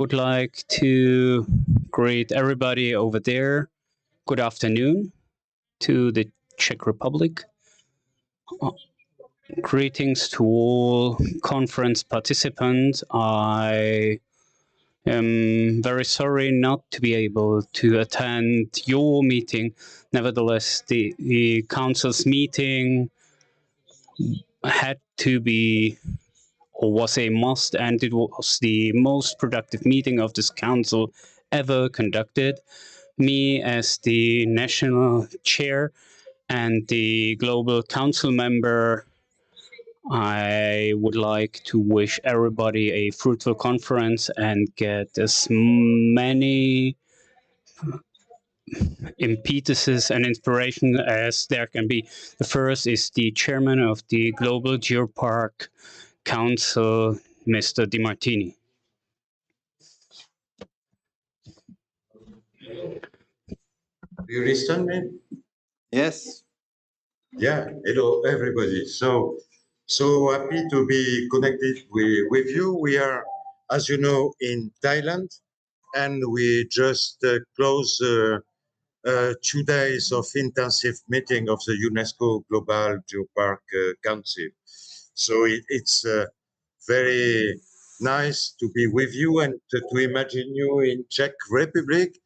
Would like to greet everybody over there. Good afternoon to the Czech Republic. Greetings to all conference participants. I am very sorry not to be able to attend your meeting. Nevertheless, the council's meeting had to be or was a must, and it was the most productive meeting of this council ever conducted. Me, as the national chair and the global council member, I would like to wish everybody a fruitful conference and get as many impetuses and inspiration as there can be. The first is the chairman of the Global Geopark Council, Mr. Di Martini. Do you listen me? Yes. Yeah. Hello, everybody. So happy to be connected with you. We are, as you know, in Thailand, and we just closed 2 days of intensive meeting of the UNESCO Global Geopark Council. So it's very nice to be with you and to imagine you in Czech Republic.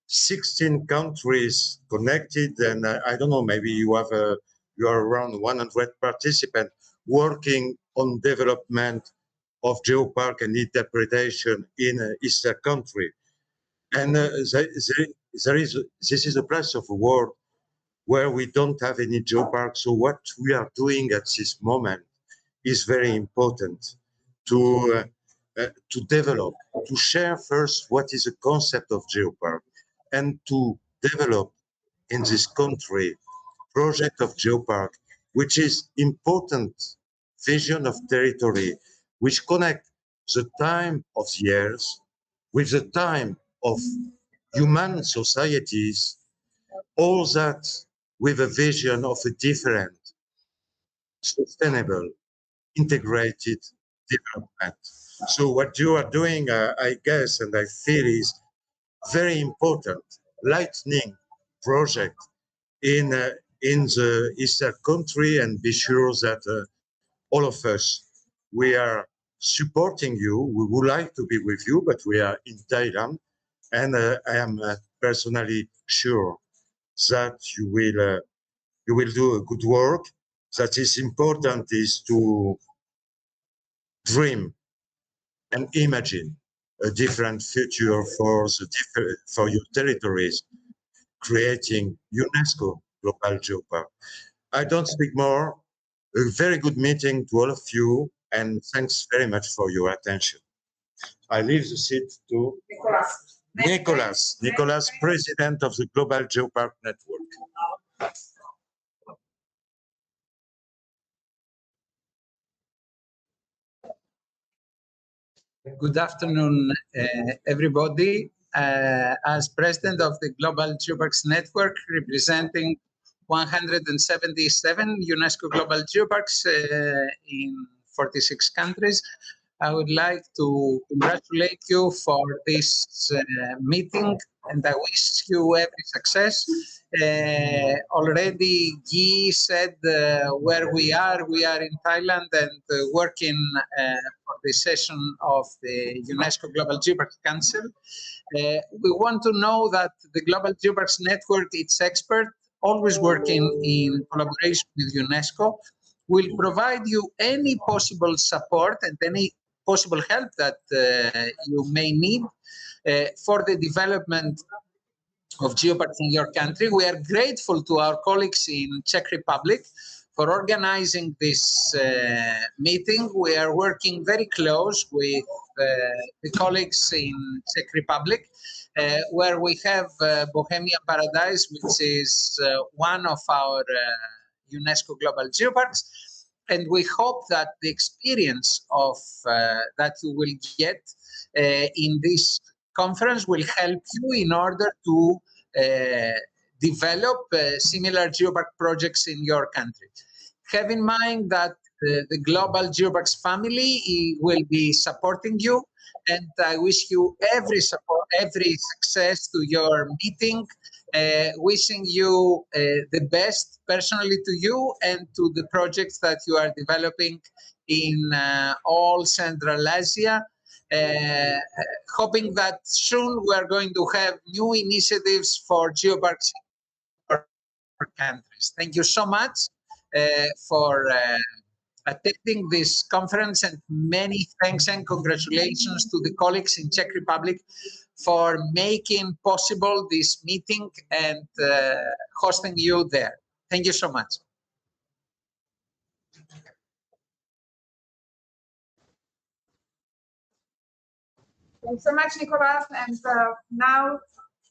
16 countries connected, and I don't know, maybe you are around 100 participants working on development of geopark and interpretation in Eastern country. And this is a place of the world where we don't have any geopark. So what we are doing at this moment is very important to develop, to share first what is the concept of geopark, and to develop in this country project of geopark, which is important vision of territory, which connect the time of the years with the time of human societies, all that with a vision of a different, sustainable, integrated development. So what you are doing, I guess, and I feel is very important, lightning project in the Eastern country, and be sure that all of us, we are supporting you. We would like to be with you, but we are in Thailand, and I am personally sure that you will do a good work. That is important is to dream and imagine a different future for your territories, creating UNESCO Global Geopark. I don't speak more. A very good meeting to all of you, and thanks very much for your attention. I leave the seat to Nicolas. Nicolas, President of the Global Geopark Network. Good afternoon, everybody. As president of the Global Geoparks Network, representing 177 UNESCO Global Geoparks in 46 countries, I would like to congratulate you for this meeting, and I wish you every success. Already Guy said where we are. We are in Thailand and working for the session of the UNESCO Global Geoparks Council. We want to know that the Global Geoparks Network, its expert, always working in collaboration with UNESCO, will provide you any possible support and any possible help that you may need for the development of geoparks in your country. We are grateful to our colleagues in Czech Republic for organizing this meeting. We are working very close with the colleagues in Czech Republic, where we have Bohemia Paradise, which is one of our UNESCO Global Geoparks. And we hope that the experience of that you will get in this conference will help you in order to develop similar geopark projects in your country. Have in mind that the Global Geoparks family will be supporting you and I wish you every support, every success to your meeting. Wishing you the best personally to you and to the projects that you are developing in all Central Asia. Hoping that soon we are going to have new initiatives for Geoparks in our countries. Thank you so much for attending this conference, and many thanks and congratulations to the colleagues in Czech Republic for making possible this meeting and hosting you there. Thank you so much. Thanks so much, Nicolas. And now,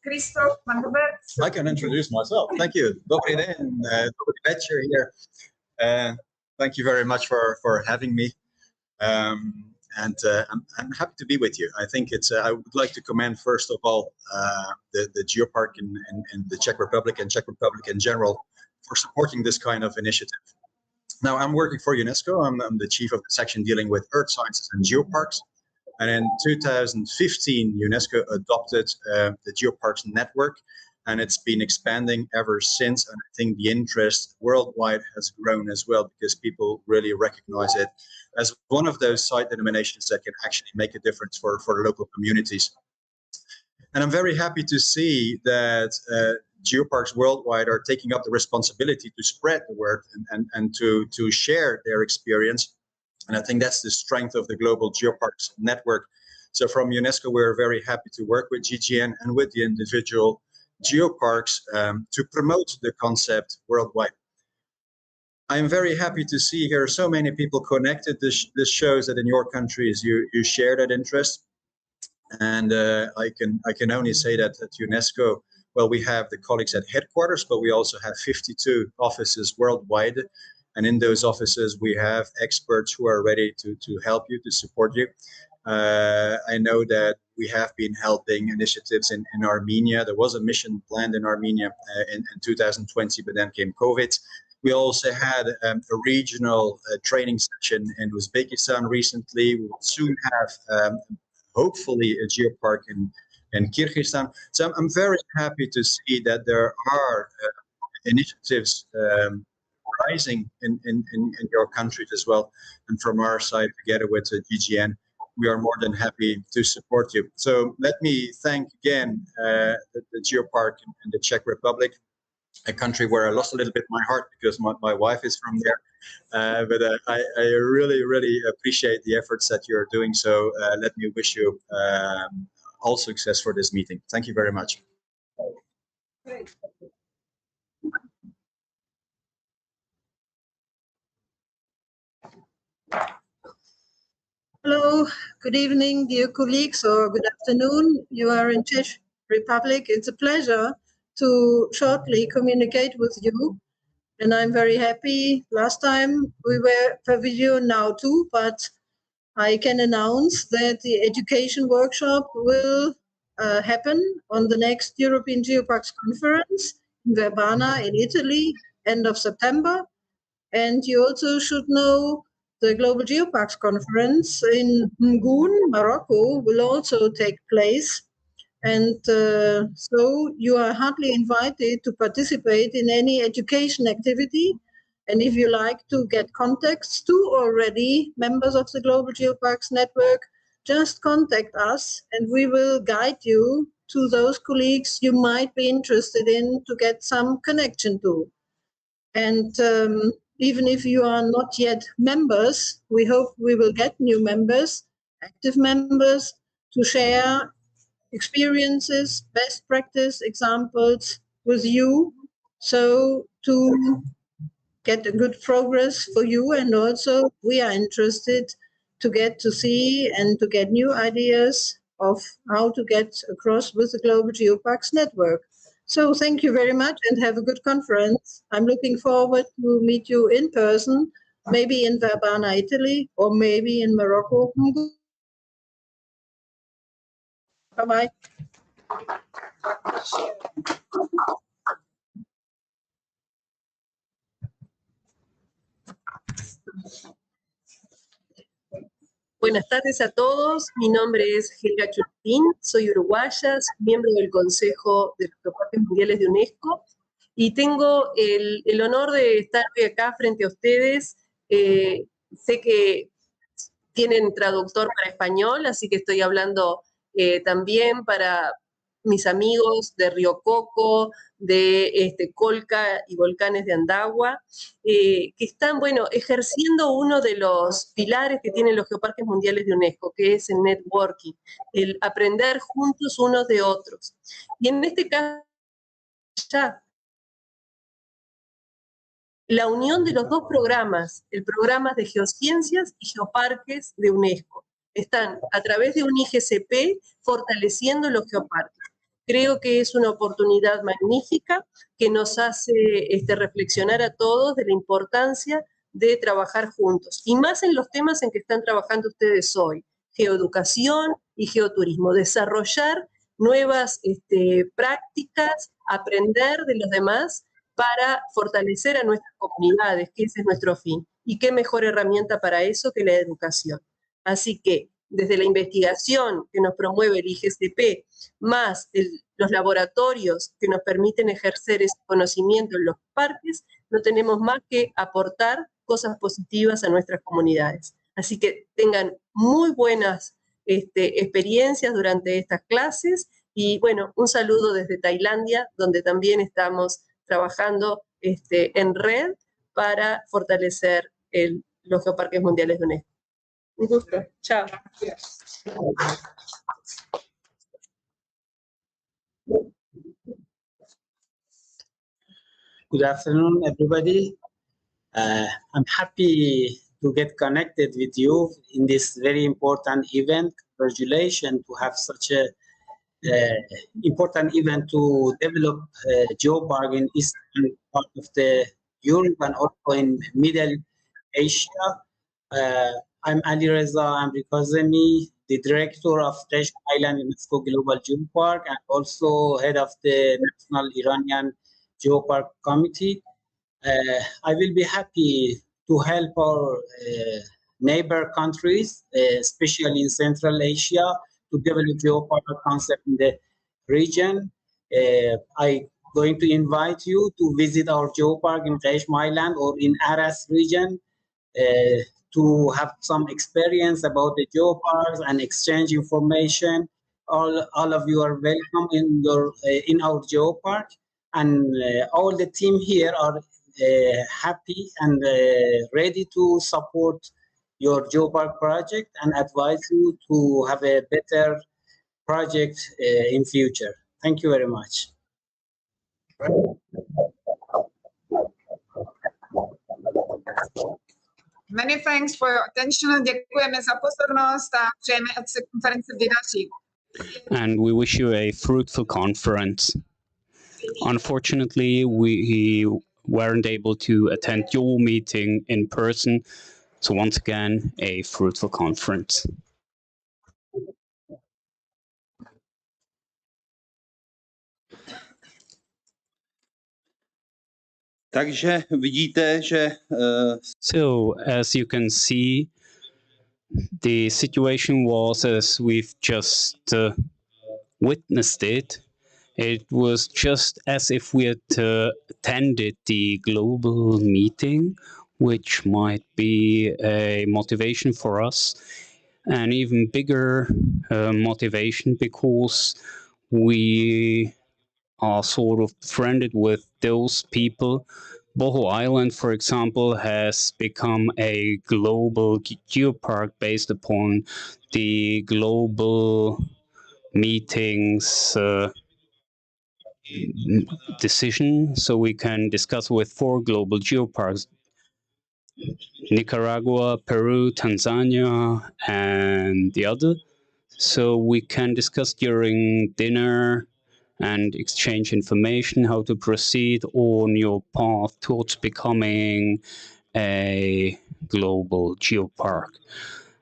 Christoph van der Berg. I can introduce myself. Thank you. Dobrý den. Dobrý večer here. Thank you very much for having me. I'm happy to be with you. I think it's. I would like to commend first of all the Geopark in the Czech Republic and Czech Republic in general for supporting this kind of initiative. Now I'm working for UNESCO. I'm the chief of the section dealing with Earth Sciences and Geoparks. And in 2015, UNESCO adopted the Geoparks network, and it's been expanding ever since. And I think the interest worldwide has grown as well, because people really recognize it as one of those site denominations that can actually make a difference for local communities. And I'm very happy to see that Geoparks worldwide are taking up the responsibility to spread the word and to share their experience. And I think that's the strength of the global Geoparks network. So from UNESCO, we're very happy to work with GGN and with the individual Geoparks to promote the concept worldwide. I'm very happy to see here so many people connected. This shows that in your countries you share that interest. And I can only say that at UNESCO, well, we have the colleagues at headquarters, but we also have 52 offices worldwide. And in those offices, we have experts who are ready to help you, to support you. I know that we have been helping initiatives in Armenia. There was a mission planned in Armenia in 2020, but then came COVID. We also had a regional training session in Uzbekistan recently. We will soon have, hopefully, a geopark in Kyrgyzstan. So I'm very happy to see that there are initiatives rising in your countries as well. And from our side, together with GGN, we are more than happy to support you. So let me thank again the Geopark in the Czech Republic, a country where I lost a little bit my heart because my wife is from there. But I really, really appreciate the efforts that you're doing. So let me wish you all success for this meeting. Thank you very much. Great. Hello, good evening, dear colleagues, or good afternoon. You are in Czech Republic. It's a pleasure to shortly communicate with you. And I'm very happy. Last time we were per video, now too, but I can announce that the education workshop will happen on the next European Geoparks conference in Verbana in Italy, end of September. And you also should know the Global Geoparks Conference in Ngoon, Morocco, will also take place. And so you are heartily invited to participate in any education activity. And if you like to get contacts to already members of the Global Geoparks Network, just contact us and we will guide you to those colleagues you might be interested in to get some connection to. And even if you are not yet members, we hope we will get new members, active members, to share experiences, best practice examples with you, so to get a good progress for you. And also we are interested to get to see and to get new ideas of how to get across with the Global Geoparks Network. So thank you very much and have a good conference. I'm looking forward to meet you in person, maybe in Verbana, Italy, or maybe in Morocco. Bye-bye. Buenas tardes a todos, mi nombre es Helga Churtín, soy uruguaya, soy miembro del Consejo de los Geoparques Mundiales de UNESCO y tengo el honor de estar hoy acá frente a ustedes. Sé que tienen traductor para español, así que estoy hablando también para mis amigos de Río Coco, de Colca y Volcanes de Andagua, que están, bueno, ejerciendo uno de los pilares que tienen los Geoparques Mundiales de UNESCO, que es el networking, el aprender juntos unos de otros. Y en este caso, ya la unión de los dos programas, el programa de Geociencias y Geoparques de UNESCO, están a través de un IGCP fortaleciendo los geoparques. Creo que es una oportunidad magnífica que nos hace reflexionar a todos de la importancia de trabajar juntos, y más en los temas en que están trabajando ustedes hoy, geoeducación y geoturismo, desarrollar nuevas prácticas, aprender de los demás para fortalecer a nuestras comunidades, que ese es nuestro fin. Y qué mejor herramienta para eso que la educación. Así que desde la investigación que nos promueve el IGCP, más los laboratorios que nos permiten ejercer ese conocimiento en los parques, no tenemos más que aportar cosas positivas a nuestras comunidades. Así que tengan muy buenas experiencias durante estas clases y bueno, un saludo desde Tailandia, donde también estamos trabajando en red para fortalecer los Geoparques Mundiales de UNESCO. Un gusto. Chao. Good afternoon, everybody. I'm happy to get connected with you in this very important event. Congratulations to have such a important event to develop geopark in eastern part of the Europe and also in Middle Asia. I'm Ali Reza Amrikazemi, the director of Czech Island UNESCO Global Geopark and also head of the National Iranian Geopark Committee. I will be happy to help our neighbor countries, especially in Central Asia, to develop geopark concept in the region. I'm going to invite you to visit our geopark in Czech Island or in Aras region to have some experience about the geoparks and exchange information. All of you are welcome in our geopark, and all the team here are happy and ready to support your geopark project and advise you to have a better project in future. Thank you very much. Many thanks for your attention. Děkujeme za pozornost a přejeme, ať se konference vydaří. And we wish you a fruitful conference. Unfortunately, we weren't able to attend your meeting in person. So once again, a fruitful conference. Takže vidíte, že So as you can see, the situation was as we've just witnessed it. It was just as if we had attended the global meeting, which might be a motivation for us, an even bigger motivation because we are sort of friended with those people. Boho Island, for example, has become a global geopark based upon the global meetings decision, so we can discuss with 4 global geoparks: Nicaragua, Peru, Tanzania, and the other. So we can discuss during dinner and exchange information how to proceed on your path towards becoming a global geopark.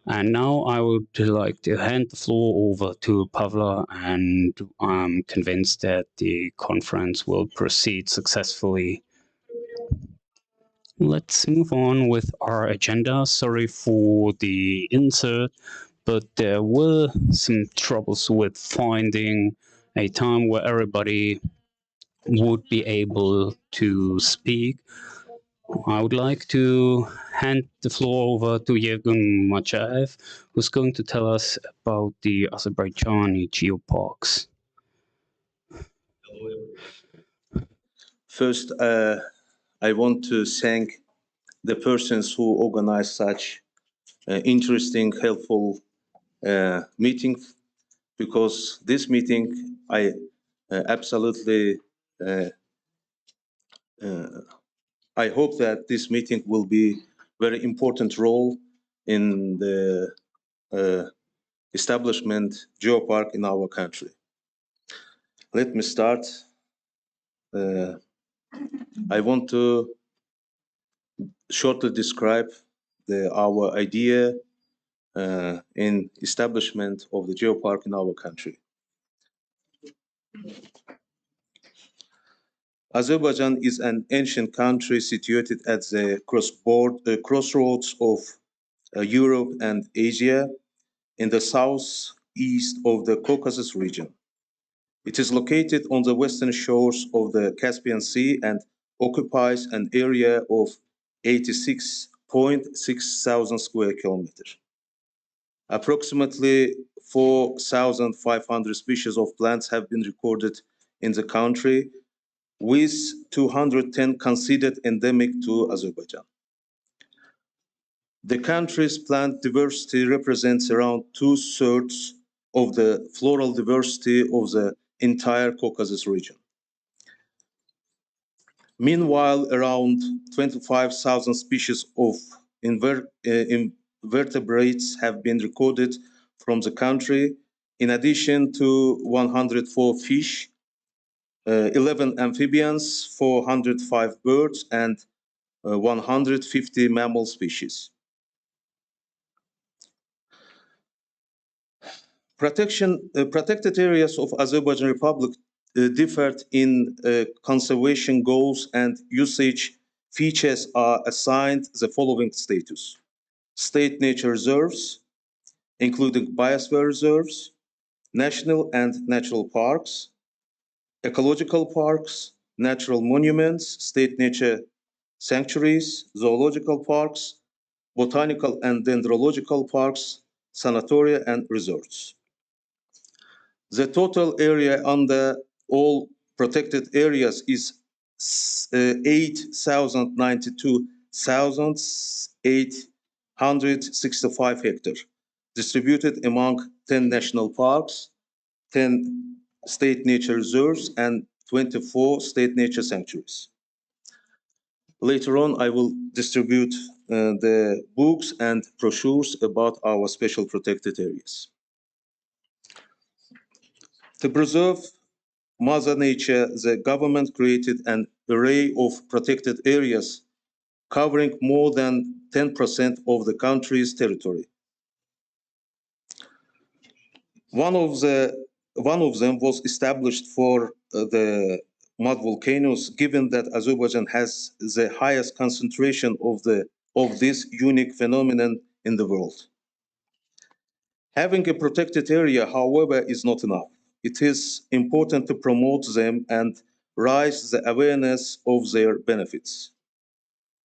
And now I would like to hand the floor over to Pavla, and I'm convinced that the conference will proceed successfully. Let's move on with our agenda. Sorry for the insert, but there were some troubles with finding a time where everybody would be able to speak. I would like to hand the floor over to Yevgen Machaev, who's going to tell us about the Azerbaijani geoparks. First, I want to thank the persons who organized such interesting, helpful meeting, because this meeting, I absolutely, I hope that this meeting will be very important role in the establishment geopark in our country. Let me start. I want to shortly describe our idea in establishment of the geopark in our country. Azerbaijan is an ancient country situated at the crossroads of Europe and Asia in the southeast of the Caucasus region. It is located on the western shores of the Caspian Sea and occupies an area of 86.6 thousand square kilometers. Approximately 4,500 species of plants have been recorded in the country, with 210 considered endemic to Azerbaijan. The country's plant diversity represents around 2/3 of the floral diversity of the entire Caucasus region. Meanwhile, around 25,000 species of invertebrates have been recorded from the country, in addition to 104 fish, 11 amphibians, 405 birds, and 150 mammal species. Protected areas of Azerbaijan Republic differed in conservation goals, and usage features are assigned the following status: state nature reserves, including biosphere reserves, national and natural parks, ecological parks, natural monuments, state nature sanctuaries, zoological parks, botanical and dendrological parks, sanatoria, and resorts. The total area under all protected areas is 8,092,865 hectares, distributed among 10 national parks, 10 state nature reserves, and 24 state nature sanctuaries. Later on, I will distribute the books and brochures about our special protected areas. To preserve Mother Nature, the government created an array of protected areas covering more than 10% of the country's territory. One of them was established for the mud volcanoes, given that Azerbaijan has the highest concentration of this unique phenomenon in the world. Having a protected area, however, is not enough. It is important to promote them and raise the awareness of their benefits.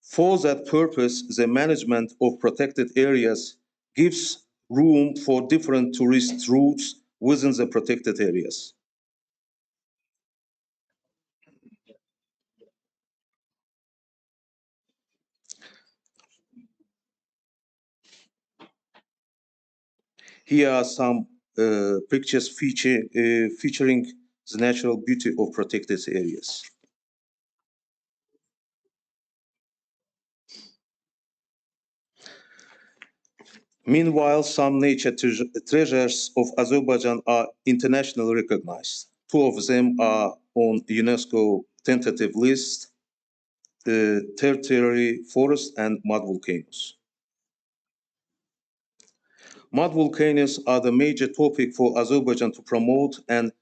For that purpose, the management of protected areas gives room for different tourist routes within the protected areas. Here are some pictures featuring the natural beauty of protected areas. Meanwhile, some nature treasures of Azerbaijan are internationally recognized. Two of them are on UNESCO tentative list: the tertiary forest and mud volcanoes. Mud volcanoes are the major topic for Azerbaijan to promote and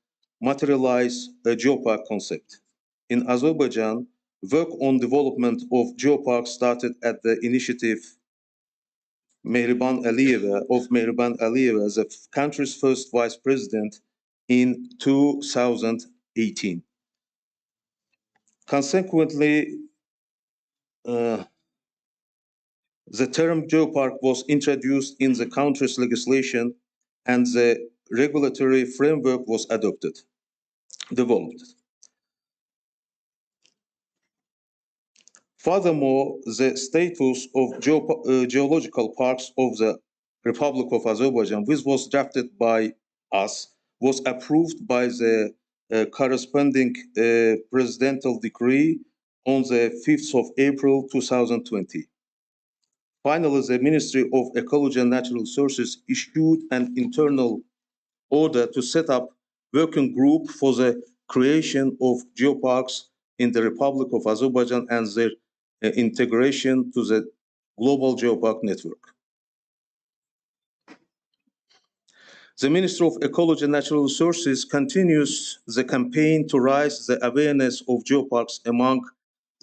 materialize a geopark concept. In Azerbaijan, Work on development of Geoparks started at the initiative Mehriban Aliyeva as the country's first vice president in 2018. Consequently, the term geopark was introduced in the country's legislation and the regulatory framework was developed. Furthermore, the status of geological parks of the Republic of Azerbaijan, which was drafted by us, was approved by the corresponding presidential decree on the 5th of April 2020. Finally, the Ministry of Ecology and Natural Resources issued an internal order to set up working group for the creation of geoparks in the Republic of Azerbaijan and their integration to the global geopark network. The Ministry of Ecology and Natural Resources continues the campaign to raise the awareness of geoparks among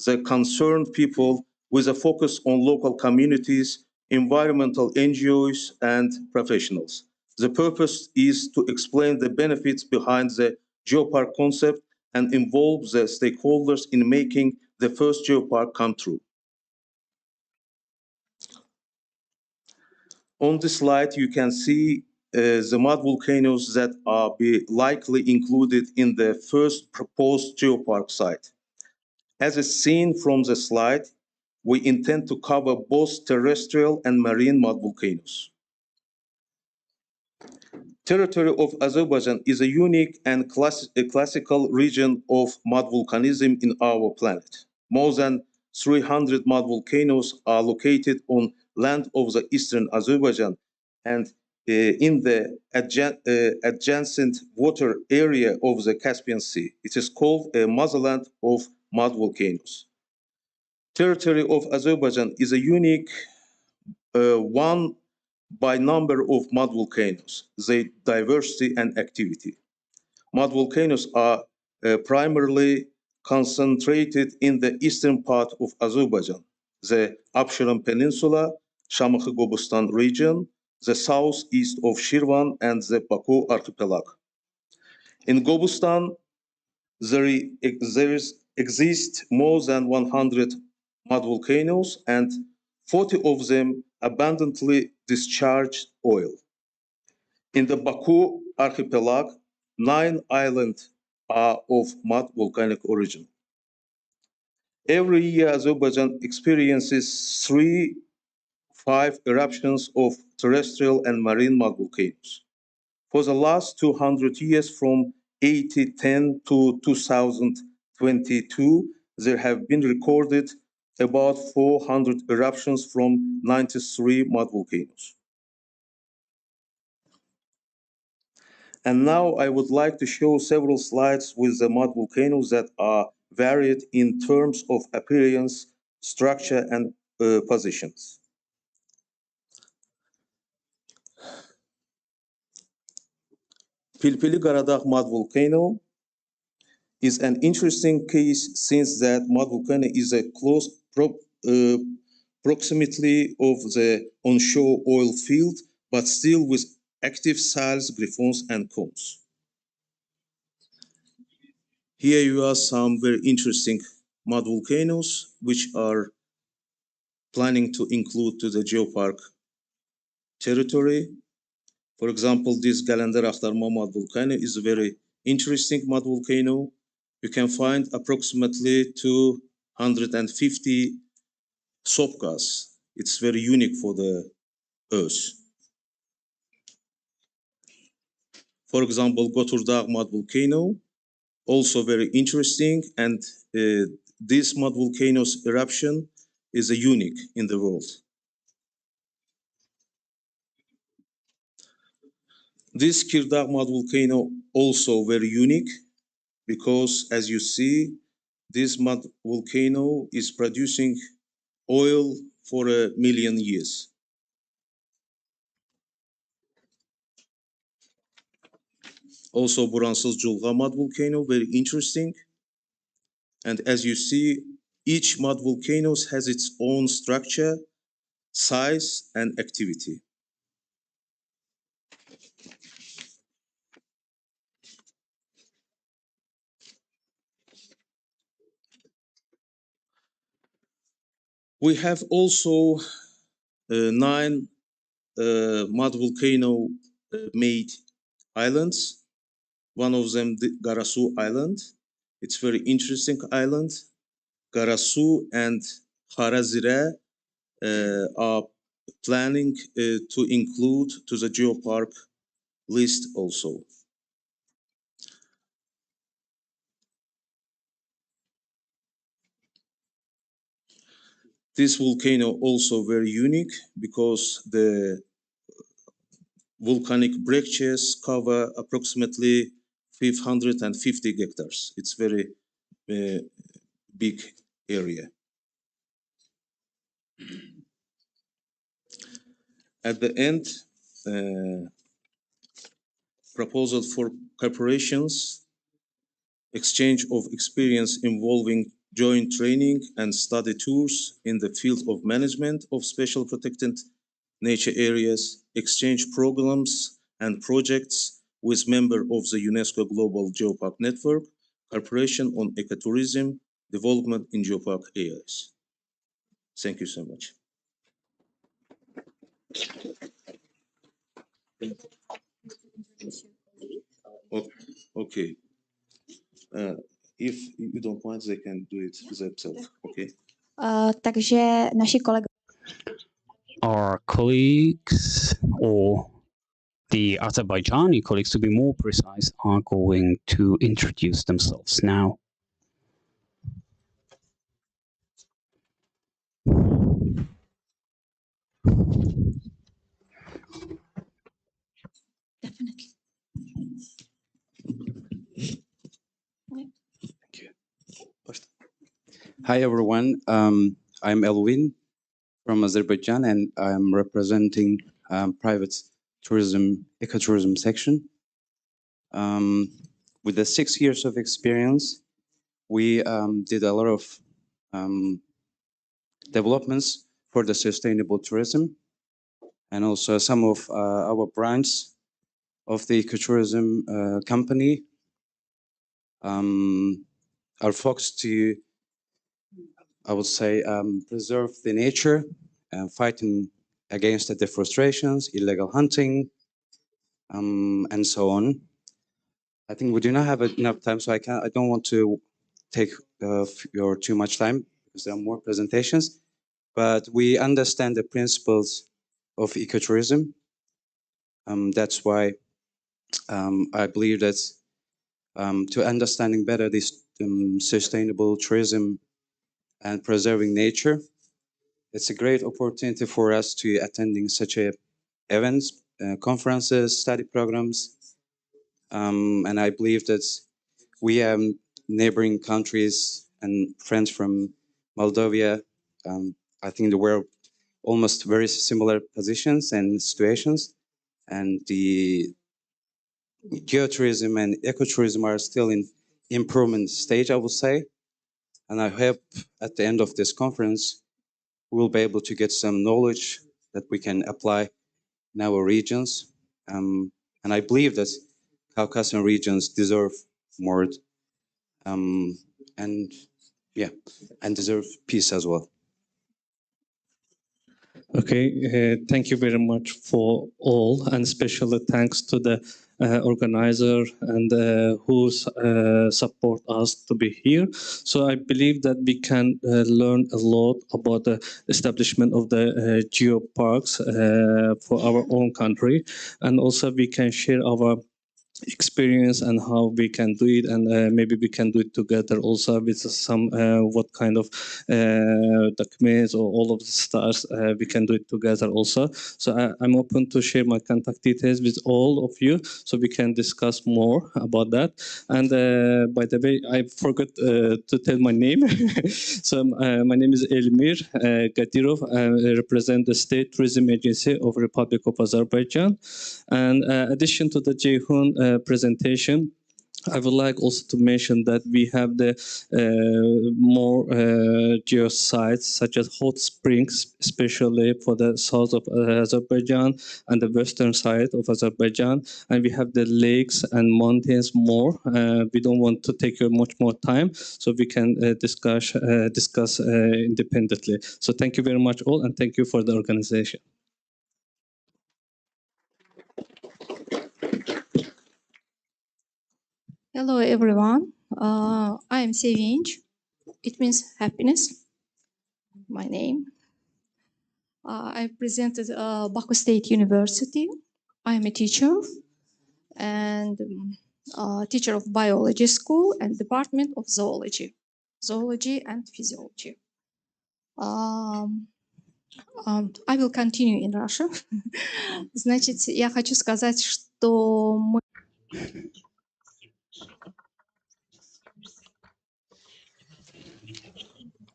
the concerned people with a focus on local communities, environmental NGOs, and professionals. The purpose is to explain the benefits behind the geopark concept and involve the stakeholders in making the first geopark come true. On this slide, you can see the mud volcanoes that are likely included in the first proposed geopark site. As is seen from the slide, we intend to cover both terrestrial and marine mud volcanoes. Territory of Azerbaijan is a unique and classical region of mud volcanism in our planet. More than 300 mud volcanoes are located on land of the eastern Azerbaijan and in the adjacent water area of the Caspian Sea. It is called a motherland of mud volcanoes. Territory of Azerbaijan is a unique one by number of mud volcanoes, their diversity and activity. Mud volcanoes are primarily concentrated in the eastern part of Azerbaijan, the Absheron Peninsula, Shamkh-Gobustan region, the southeast of Shirvan, and the Baku archipelago. In Gobustan, there exist more than 100 mud volcanoes and 40 of them abundantly discharge oil. In the Baku archipelago, 9 islands are of mud volcanic origin. Every year, Azerbaijan experiences 5 eruptions of terrestrial and marine mud volcanoes. For the last 200 years, from 1810 to 2022, there have been recorded about 400 eruptions from 93 mud volcanoes. And now I would like to show several slides with the mud volcanoes that are varied in terms of appearance, structure, and positions. Pilpili Karadağ mud volcano is an interesting case since that mud volcano is a close proximity of the onshore oil field, but still with active sails, griffons, and cones. Here you are some very interesting mud volcanoes, which are planning to include to the geopark territory. For example, this Galender Aktarma mud volcano is a very interesting mud volcano. You can find approximately 250 sopkas. It's very unique for the Earth. For example, Goturdağ mud volcano, also very interesting, and this mud volcano's eruption is a unique in the world. This Kirdağ mud volcano also very unique because, as you see, this mud volcano is producing oil for 1,000,000 years. Also, Buransız Julga mud volcano, very interesting. And as you see, Each mud volcano has its own structure, size, and activity. We have also 9 mud volcano made islands. One of them, the Garasu Island. It's very interesting island. Garasu and Harazire are planning to include to the Geopark list also. This volcano also very unique because the volcanic breccias cover approximately 550 hectares. It's very big area. At the end, proposal for corporations, exchange of experience involving joint training and study tours in the field of management of special protected nature areas, exchange programs and projects with member of the UNESCO Global Geopark Network, cooperation on ecotourism, development in geopark areas. Thank you so much. Okay. If you don't mind, they can do it themselves. Okay. Takže naši kolegové. Our colleagues, or the Azerbaijani colleagues to be more precise, are going to introduce themselves now. Definitely. Thank you. Hi everyone, I'm Elwin from Azerbaijan and I'm representing private tourism, ecotourism section. With the 6 years of experience, we did a lot of developments for the sustainable tourism, and also some of our branches of the ecotourism company are focused to, I would say, preserve the nature, fighting against the deforestations, illegal hunting, and so on. I think we do not have enough time, so I don't want to take your too much time because there are more presentations. But we understand the principles of ecotourism. That's why I believe that to understanding better this sustainable tourism and preserving nature, it's a great opportunity for us to attending such events, conferences, study programs. And I believe that we have neighboring countries and friends from Moldova. I think they were almost very similar positions and situations. And the geotourism and ecotourism are still in improvement stage, I would say. And I hope at the end of this conference, we'll be able to get some knowledge that we can apply in our regions. And I believe that Caucasian regions deserve more and deserve peace as well. Okay, thank you very much for all, and especially thanks to the organizer and who support us to be here. So I believe that we can learn a lot about the establishment of the geoparks for our own country, and also we can share our experience and how we can do it, and maybe we can do it together also with some what kind of documents or all of the stars we can do it together also. So I'm open to share my contact details with all of you so we can discuss more about that. And by the way, I forgot to tell my name. So my name is Elmir Gadirov. I represent the State Tourism Agency of Republic of Azerbaijan. And addition to the Ceyhun presentation, I would like also to mention that we have the more geo sites such as hot springs, especially for the south of Azerbaijan and the western side of Azerbaijan, and we have the lakes and mountains more. We don't want to take much more time, so we can discuss independently. So thank you very much all, and thank you for the organization. Hello, everyone. I am Sevinch. It means happiness, my name. I presented Baku State University. I am a teacher and teacher of biology school and department of zoology and physiology. I will continue in Russian. Значит, я хочу сказать, что мы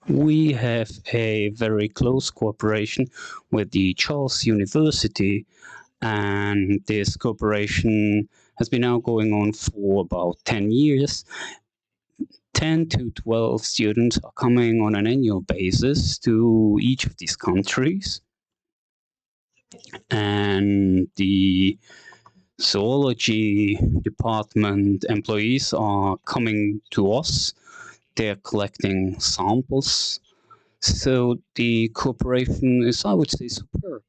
We have a very close cooperation with the Charles University, and this cooperation has been now going on for about 10 years. 10 to 12 students are coming on an annual basis to each of these countries, and the zoology department employees are coming to us. They're collecting samples. So the cooperation is, I would say, superb.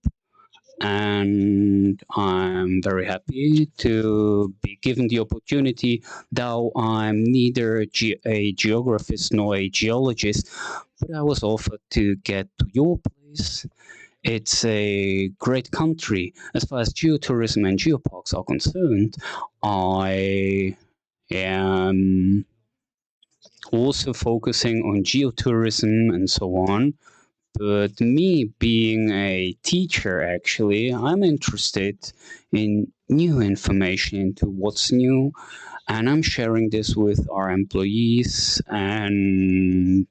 And I'm very happy to be given the opportunity, though I'm neither a geographist nor a geologist, but I was offered to get to your place. It's a great country. As far as geotourism and geoparks are concerned, I am also focusing on geotourism and so on. But me being a teacher, actually, I'm interested in new information into what's new, and I'm sharing this with our employees and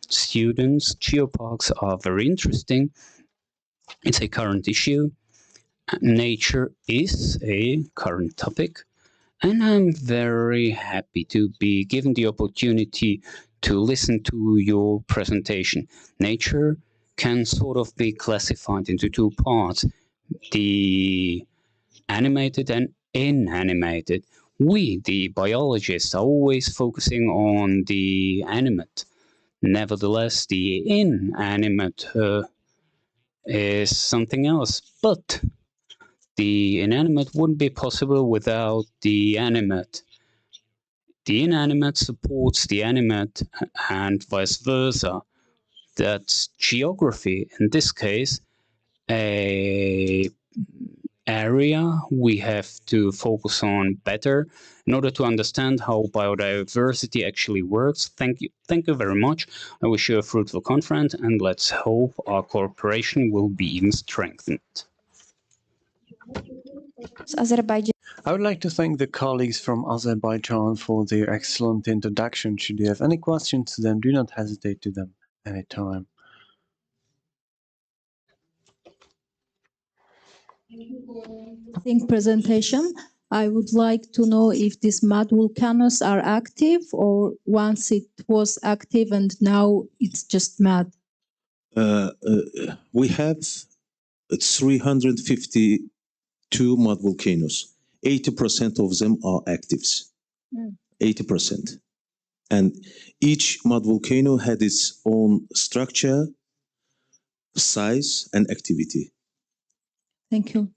students. Geoparks are very interesting. It's a current issue. Nature is a current topic. And I'm very happy to be given the opportunity to listen to your presentation. Nature can sort of be classified into two parts, the animated and inanimated. We, the biologists, are always focusing on the animate. Nevertheless, the inanimate is something else. But the inanimate wouldn't be possible without the animate. The inanimate supports the animate and vice versa. That's geography. In this case, a area we have to focus on better in order to understand how biodiversity actually works. Thank you very much. I wish you a fruitful conference, and let's hope our cooperation will be even strengthened. I would like to thank the colleagues from Azerbaijan for their excellent introduction. Should you have any questions to them, do not hesitate to them anytime. Presentation. I would like to know if these mud volcanoes are active, or once it was active and now it's just mud. We have 352 mud volcanoes. 80% of them are actives. 80%. And each mud volcano had its own structure, size, and activity. Thank you.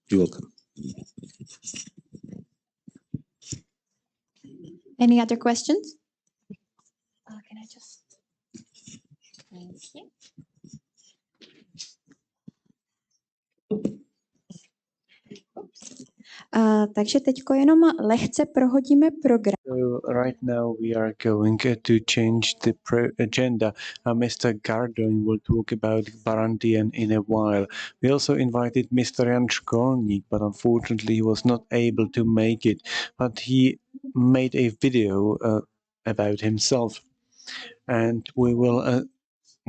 You're welcome. Any other questions? Can I just... Thank you. Takže teďko jenom lehce prohodíme program. So right now we are going to change the agenda. Mr. Gardon will talk about Barandian in a while. We also invited Mr. Jan Školník, but unfortunately he was not able to make it. But he made a video about himself, and we will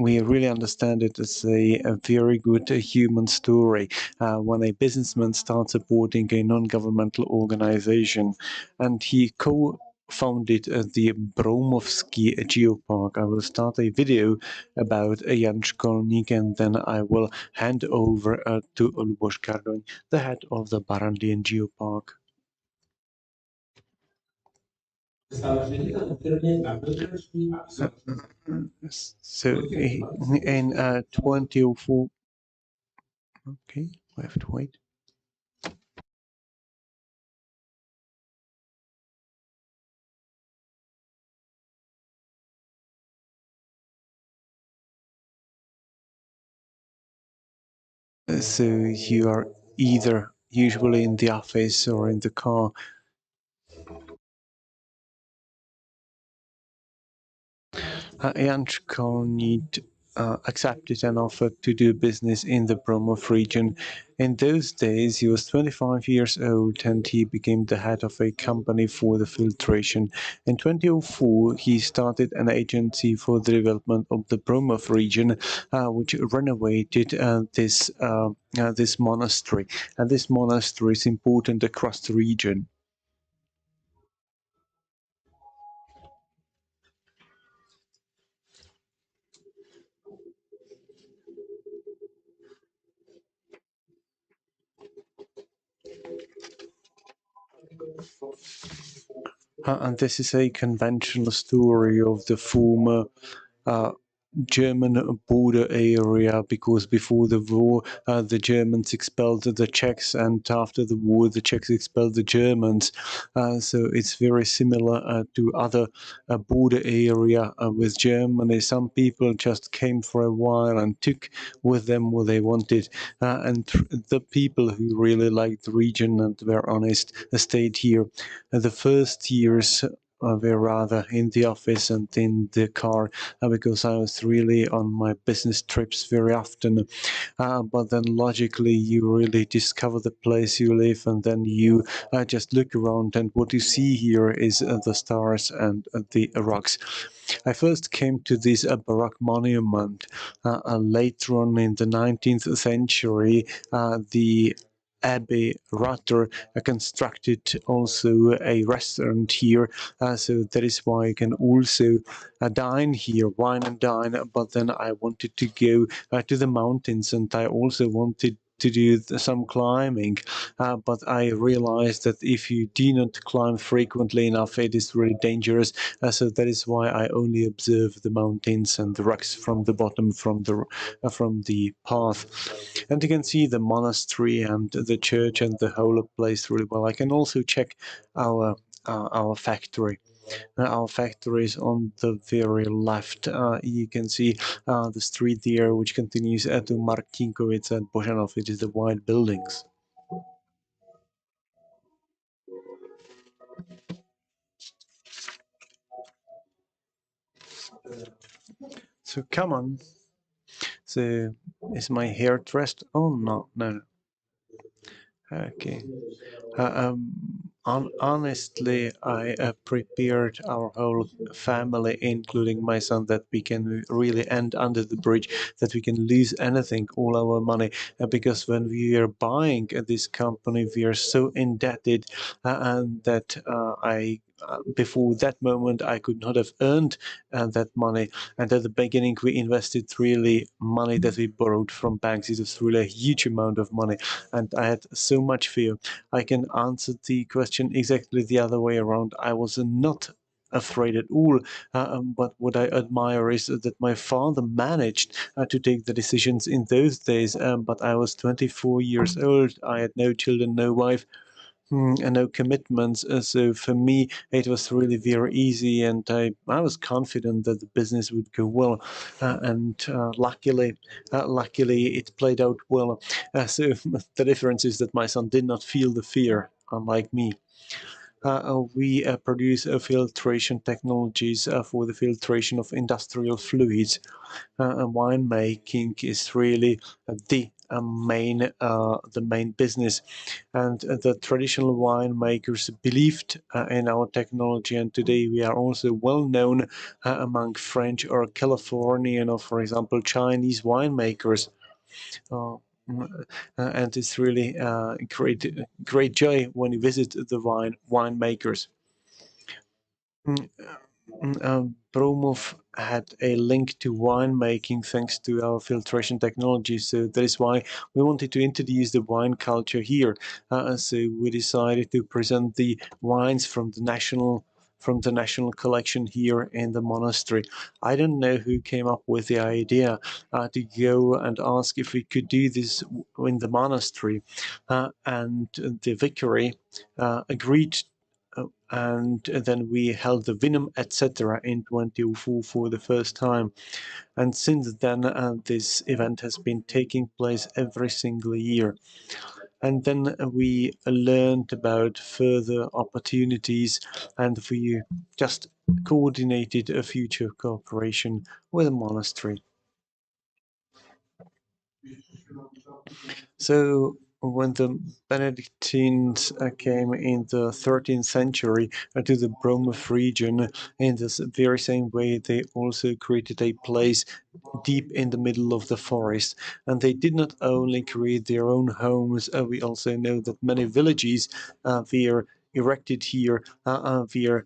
we really understand it as a very good human story when a businessman starts supporting a non-governmental organization, and he co-founded the Bromovsky Geopark. I will start a video about Jan Školník, and then I will hand over to Luboš Gardoň, the head of the Barandian Geopark. So in 2004, okay, we have to wait. So you are either usually in the office or in the car. Jan Školník accepted an offer to do business in the Bromov region. In those days, he was 25 years old and he became the head of a company for the filtration. In 2004, he started an agency for the development of the Bromov region, which renovated this monastery. And this monastery is important across the region. And this is a conventional story of the former German border area, because before the war the Germans expelled the Czechs, and after the war the Czechs expelled the Germans. So it's very similar to other border area with Germany. Some people just came for a while and took with them what they wanted, and the people who really liked the region and were honest stayed here. The first years were rather in the office and in the car, because I was really on my business trips very often. But then logically you really discover the place you live, and then you just look around, and what you see here is the stars and the rocks. I first came to this Baroque monument later on in the 19th century. The Abbey Rutter constructed also a restaurant here, so that is why I can also dine here, wine and dine. But then I wanted to go to the mountains, and I also wanted to do some climbing, but I realized that if you do not climb frequently enough, it is really dangerous. So that is why I only observe the mountains and the rocks from the bottom, from the path. And you can see the monastery and the church and the whole place really well. I can also check our factory. Our factory is on the very left. You can see the street there, which continues to Martinkovic and Božanov. It is the white buildings. So come on. So is my hair dressed? Oh no. Okay. Honestly, I prepared our whole family, including my son, that we can really end under the bridge, that we can lose anything, all our money, because when we are buying this company, we are so indebted, and that before that moment, I could not have earned that money. And at the beginning, we invested really money that we borrowed from banks. It was really a huge amount of money, and I had so much fear. I can answer the question exactly the other way around. I was not afraid at all, but what I admire is that my father managed to take the decisions in those days, but I was 24 years old. I had no children, no wife, and no commitments. So for me, it was really very easy, and I was confident that the business would go well. And luckily, it played out well. So the difference is that my son did not feel the fear, unlike me. We produce filtration technologies for the filtration of industrial fluids. Winemaking is really the the main business. And the traditional winemakers believed in our technology, and today we are also well known among French or Californian or, for example, Chinese winemakers. And it's really great joy when you visit the winemakers. Bromov had a link to winemaking thanks to our filtration technology, so that is why we wanted to introduce the wine culture here. So we decided to present the wines from the national collection here in the monastery. I don't know who came up with the idea to go and ask if we could do this in the monastery, and the vicary agreed. And then we held the Vinum, etc. in 2004 for the first time. And since then, this event has been taking place every single year. And then we learned about further opportunities, and we just coordinated a future cooperation with a monastery. So when the Benedictines came in the 13th century to the Bromov region, in this very same way, they also created a place deep in the middle of the forest. And they did not only create their own homes, we also know that many villages were erected here, where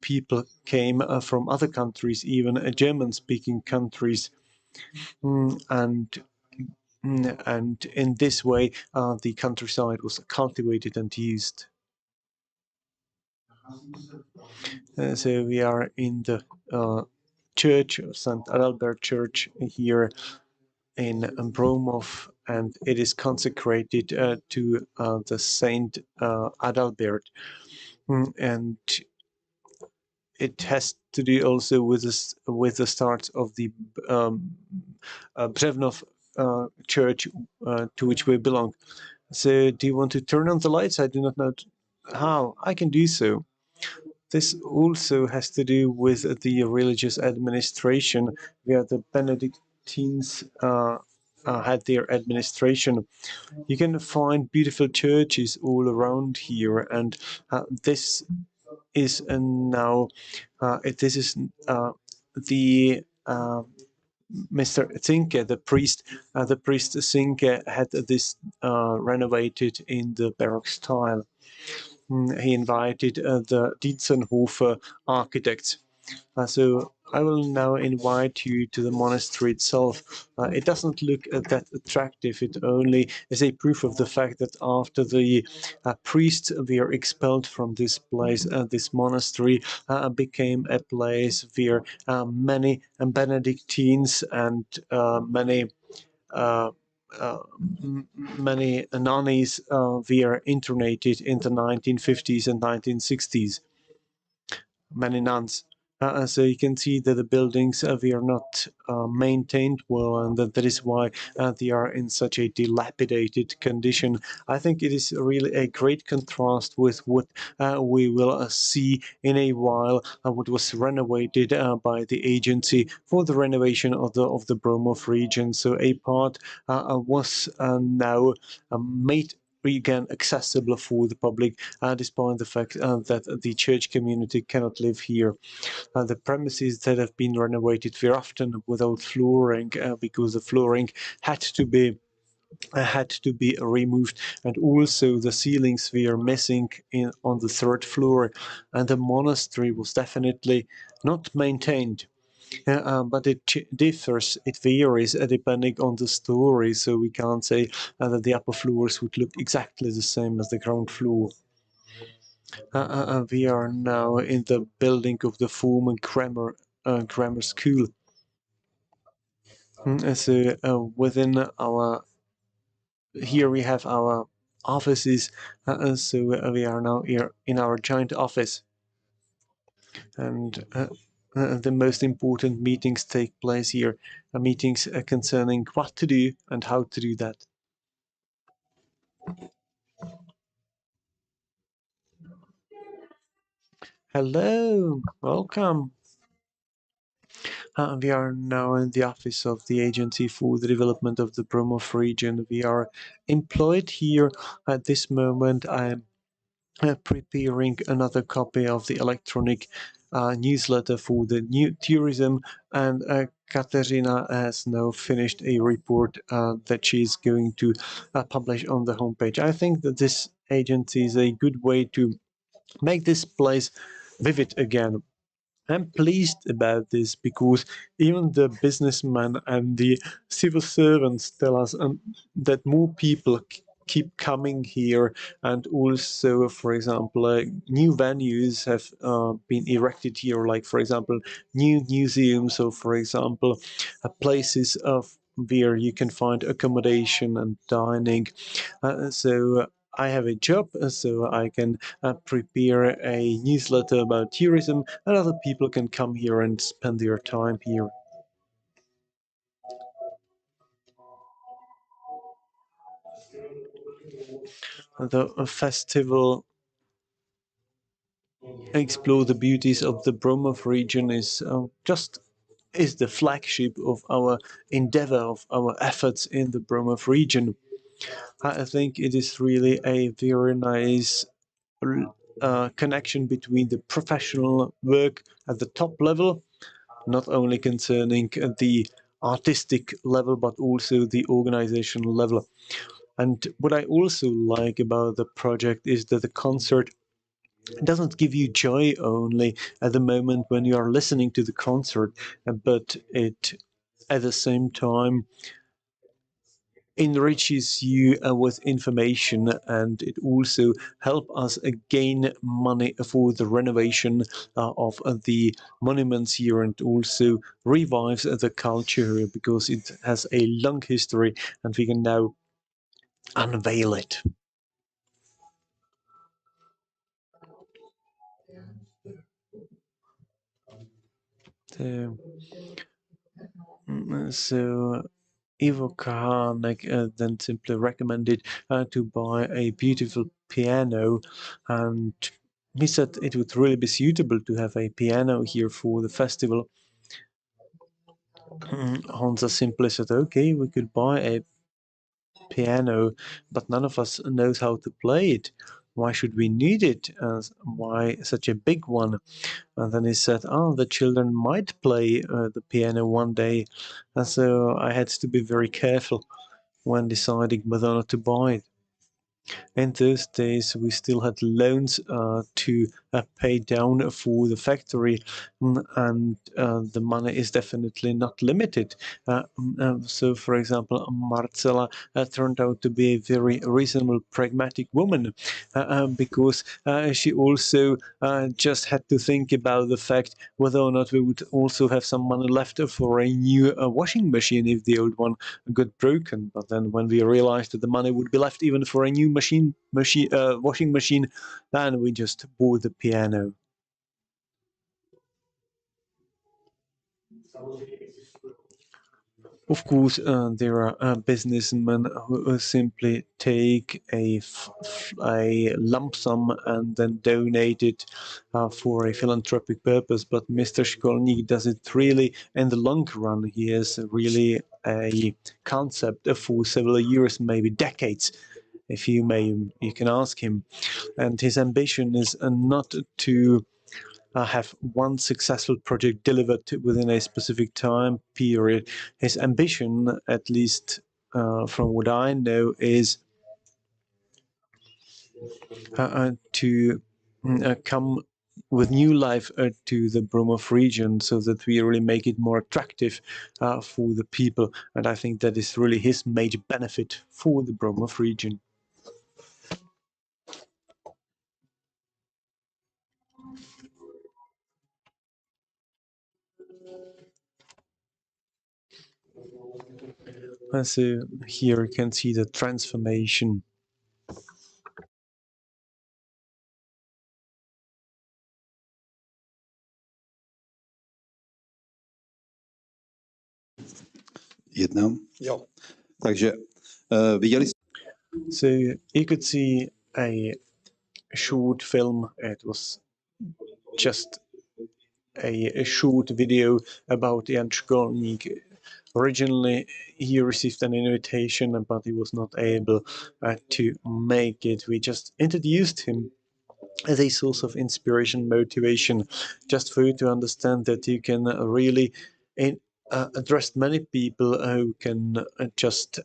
people came from other countries, even German-speaking countries. And in this way, the countryside was cultivated and used. So we are in the church, St. Adalbert Church here in Bromov, and it is consecrated to the Saint Adalbert. And it has to do also with the start of the Břevnov church to which we belong. So do you want to turn on the lights? I do not know how. I can do so. This also has to do with the religious administration, where the Benedictines had their administration. You can find beautiful churches all around here, and this is now this is the Mr. Zinke, the priest Zinke had this renovated in the Baroque style. He invited the Dietzenhofer architects. So I will now invite you to the monastery itself. It doesn't look that attractive. It only is a proof of the fact that after the priests were expelled from this place, this monastery became a place where many Benedictines and many nuns were internated in the 1950s and 1960s. Many nuns. So you can see that the buildings were not maintained well, and that is why they are in such a dilapidated condition. I think it is really a great contrast with what we will see in a while, what was renovated by the agency for the renovation of the Bromov region. So a part was now made again accessible for the public, despite the fact that the church community cannot live here. The premises that have been renovated were often without flooring because the flooring had to be removed, and also the ceilings were missing on the third floor, and the monastery was definitely not maintained. But it differs, it varies depending on the story, so we can't say that the upper floors would look exactly the same as the ground floor. We are now in the building of the former grammar school. So within our, here we have our offices, so we are now here in our giant office. And the most important meetings take place here, meetings concerning what to do and how to do that. Hello, welcome. We are now in the office of the Agency for the Development of the Bromov region. We are employed here at this moment. I'm preparing another copy of the electronic newsletter for the new tourism, and Katerina has now finished a report that she's going to publish on the homepage. I think that this agency is a good way to make this place vivid again. I'm pleased about this because even the businessmen and the civil servants tell us that more people keep coming here, and also, for example, new venues have been erected here, like, for example, new museums, or, for example, places of where you can find accommodation and dining. So I have a job, so I can prepare a newsletter about tourism, and other people can come here and spend their time here. The festival Explore the Beauties of the Bromov region is the flagship of our endeavor, of our efforts in the Bromov region. I think it is really a very nice connection between the professional work at the top level, not only concerning the artistic level, but also the organizational level. And what I also like about the project is that the concert doesn't give you joy only at the moment when you are listening to the concert, but it at the same time enriches you with information, and it also helps us gain money for the renovation of the monuments here, and also revives the culture because it has a long history and we can now unveil it. So Ivo Kahanek then simply recommended to buy a beautiful piano, and he said it would really be suitable to have a piano here for the festival. Hansa simply said, okay, we could buy a piano, but none of us knows how to play it. Why should we need it? Why such a big one? And then he said, oh, the children might play the piano one day. And so I had to be very careful when deciding whether or not to buy it. In those days, we still had loans to pay down for the factory, and the money is definitely not limited. So, for example, Marcela turned out to be a very reasonable, pragmatic woman because she also just had to think about the fact whether or not we would also have some money left for a new washing machine if the old one got broken. But then when we realized that the money would be left even for a new washing machine, then we just bought the piano. Of course, there are businessmen who simply take a lump sum and then donate it for a philanthropic purpose. But Mr. Školník does it really in the long run. He has really a concept for several years, maybe decades, if you may, you can ask him. And his ambition is not to have one successful project delivered within a specific time period. His ambition, at least from what I know, is to come with new life to the Bromov region so that we really make it more attractive for the people. And I think that is really his major benefit for the Bromov region. So here you can see the transformation. So you could see a short film. It was just a short video about Jan Školník. Originally, he received an invitation, but he was not able to make it. We just introduced him as a source of inspiration, motivation, just for you to understand that you can really address many people who can just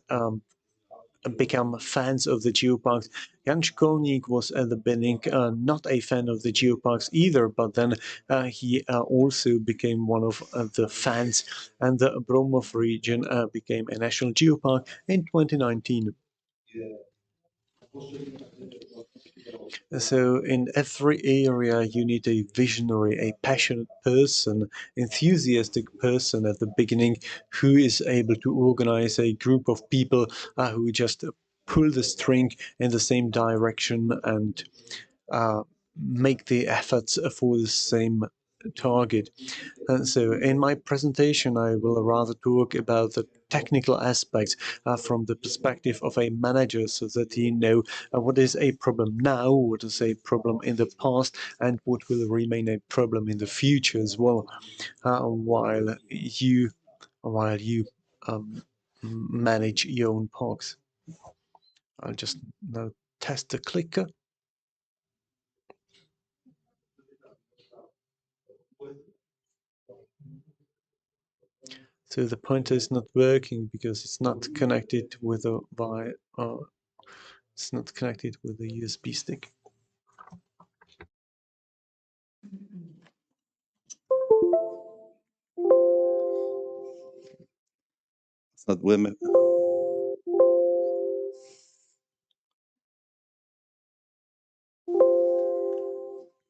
become fans of the Geoparks. Jan Školník was at the beginning not a fan of the Geoparks either, but then he also became one of the fans, and the Bromov region became a national geopark in 2019. So in every area you need a visionary, a passionate person, enthusiastic person at the beginning who is able to organize a group of people who just pull the string in the same direction and make the efforts for the same target. So in my presentation, I will rather talk about the technical aspects from the perspective of a manager, so that you know what is a problem now, what is a problem in the past, and what will remain a problem in the future as well, while you manage your own parks. I'll just now test the clicker. So the pointer is not working because it's not connected with a it's not connected with a USB stick. Snad budeme.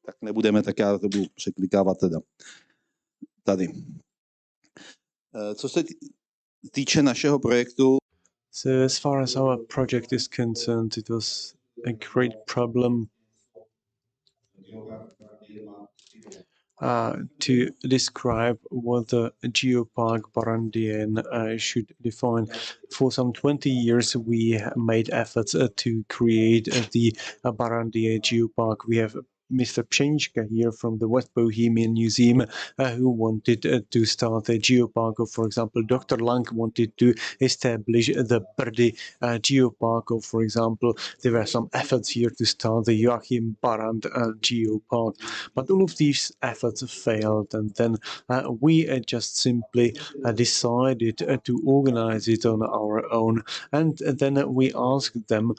Tak nebudeme, tak já to budu překlikávat teda. Tady. Co se týče našeho projektu. So as far as our project is concerned, it was a great problem to describe what the Geopark Barandien should define. For some 20 years, we made efforts to create the Barandien Geopark. We have Mr. Pšenička here from the West Bohemian Museum who wanted to start a geopark, or for example, Dr. Lang wanted to establish the Brdy Geopark, or for example, there were some efforts here to start the Joachim Barand Geopark. But all of these efforts failed, and then we just simply decided to organize it on our own, and then we asked them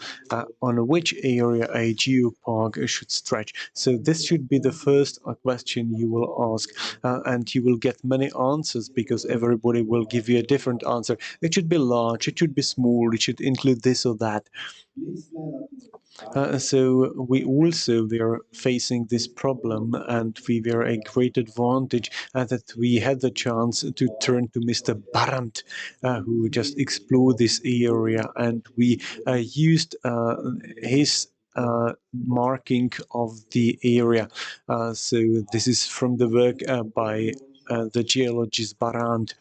on which area a geopark should stretch. So this should be the first question you will ask, and you will get many answers because everybody will give you a different answer. It should be large, it should be small, it should include this or that. So we also were facing this problem, and we were a great advantage that we had the chance to turn to Mr. Barand, who just explored this area, and we used his marking of the area. So this is from the work by the geologist Barand,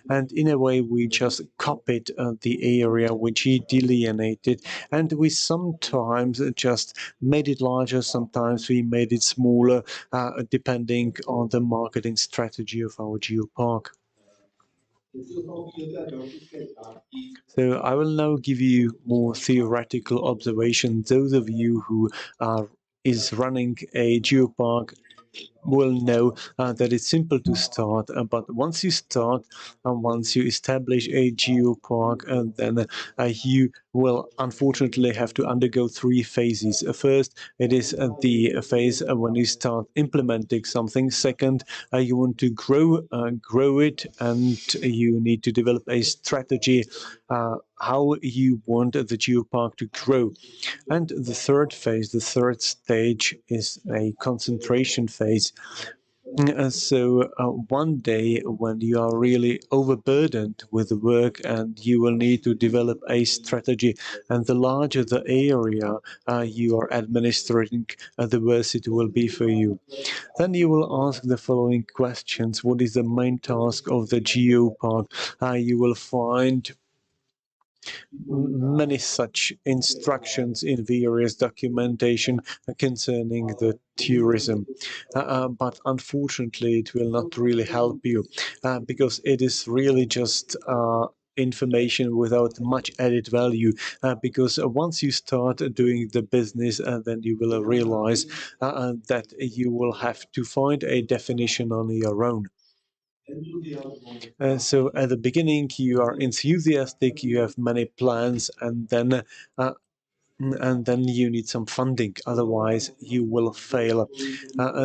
and in a way we just copied the area which he delineated, and we sometimes just made it larger, sometimes we made it smaller, depending on the marketing strategy of our geopark. So I will now give you more theoretical observation. Those of you who is running a geopark will know that it's simple to start, but once you start and once you establish a geopark, then you will unfortunately have to undergo three phases. First, it is the phase when you start implementing something. Second, you want to grow it, and you need to develop a strategy how you want the geopark to grow. And the third phase, the third stage, is a concentration phase. So one day when you are really overburdened with the work and you will need to develop a strategy, and the larger the area you are administering, the worse it will be for you. Then you will ask the following questions. What is the main task of the geopark? You will find many such instructions in various documentation concerning the tourism. But unfortunately, it will not really help you because it is really just information without much added value because once you start doing the business then you will realize that you will have to find a definition on your own. So at the beginning you are enthusiastic, you have many plans, and then you need some funding, otherwise you will fail.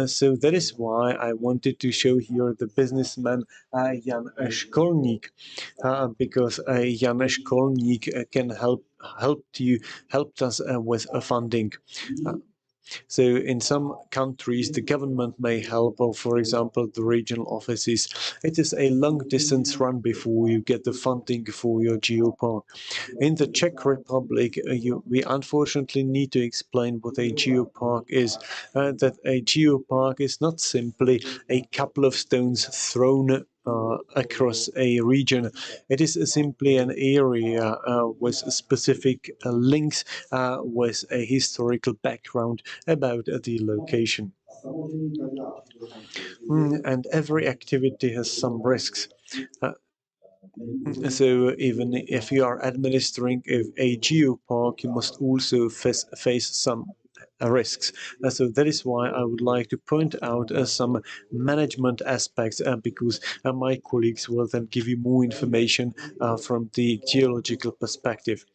So that is why I wanted to show here the businessman Jan Školník, because Jan Školník can helped us with funding. So in some countries, the government may help, or for example, the regional offices. It is a long distance run before you get the funding for your geopark. In the Czech Republic, we unfortunately need to explain what a geopark is. That a geopark is not simply a couple of stones thrown across a region. It is simply an area with specific links with a historical background about the location. And every activity has some risks. So even if you are administering a geopark, you must also face some risks. So that is why I would like to point out some management aspects because my colleagues will then give you more information from the geological perspective.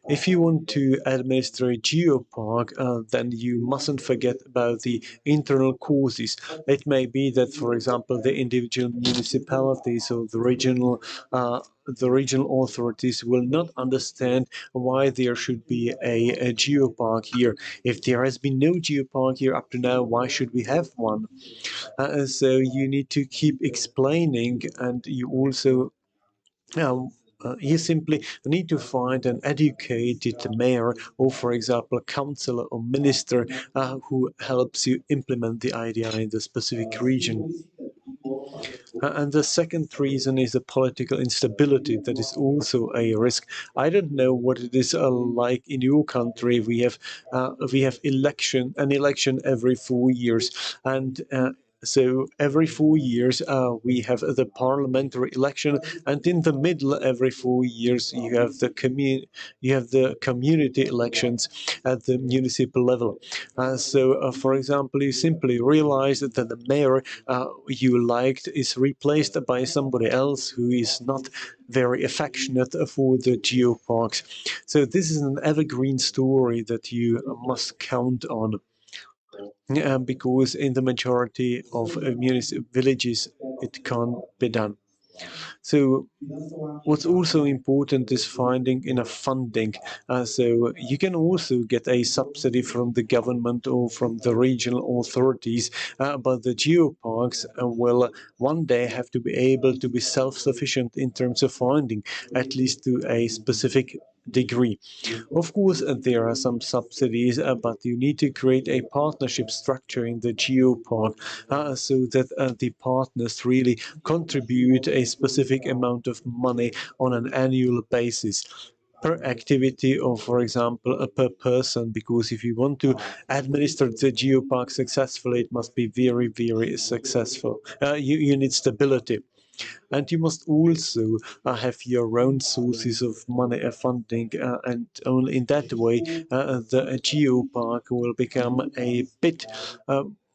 If you want to administer a geopark, then you mustn't forget about the internal causes. It may be that, for example, the individual municipalities or the regional authorities will not understand why there should be a geopark here. If there has been no geopark here up to now, why should we have one? So you need to keep explaining, and you also you simply need to find an educated mayor or, for example, councillor or minister who helps you implement the idea in the specific region. And the second reason is the political instability. That is also a risk. I don't know what it is like in your country. We have an election every 4 years, and so every 4 years we have the parliamentary election, and in the middle, every 4 years you have the community elections at the municipal level. So, for example, you simply realize that the mayor you liked is replaced by somebody else who is not very affectionate for the geoparks. So this is an evergreen story that you must count on. Because in the majority of villages it can't be done. So what's also important is finding enough funding. So you can also get a subsidy from the government or from the regional authorities, but the geoparks will one day have to be able to be self-sufficient in terms of funding, at least to a specific degree. Of course, there are some subsidies, but you need to create a partnership structure in the geopark so that the partners really contribute a specific amount of money on an annual basis per activity, or for example per person, because if you want to administer the geopark successfully, it must be very, very successful. You need stability. And you must also have your own sources of money funding, and only in that way the geopark will become a bit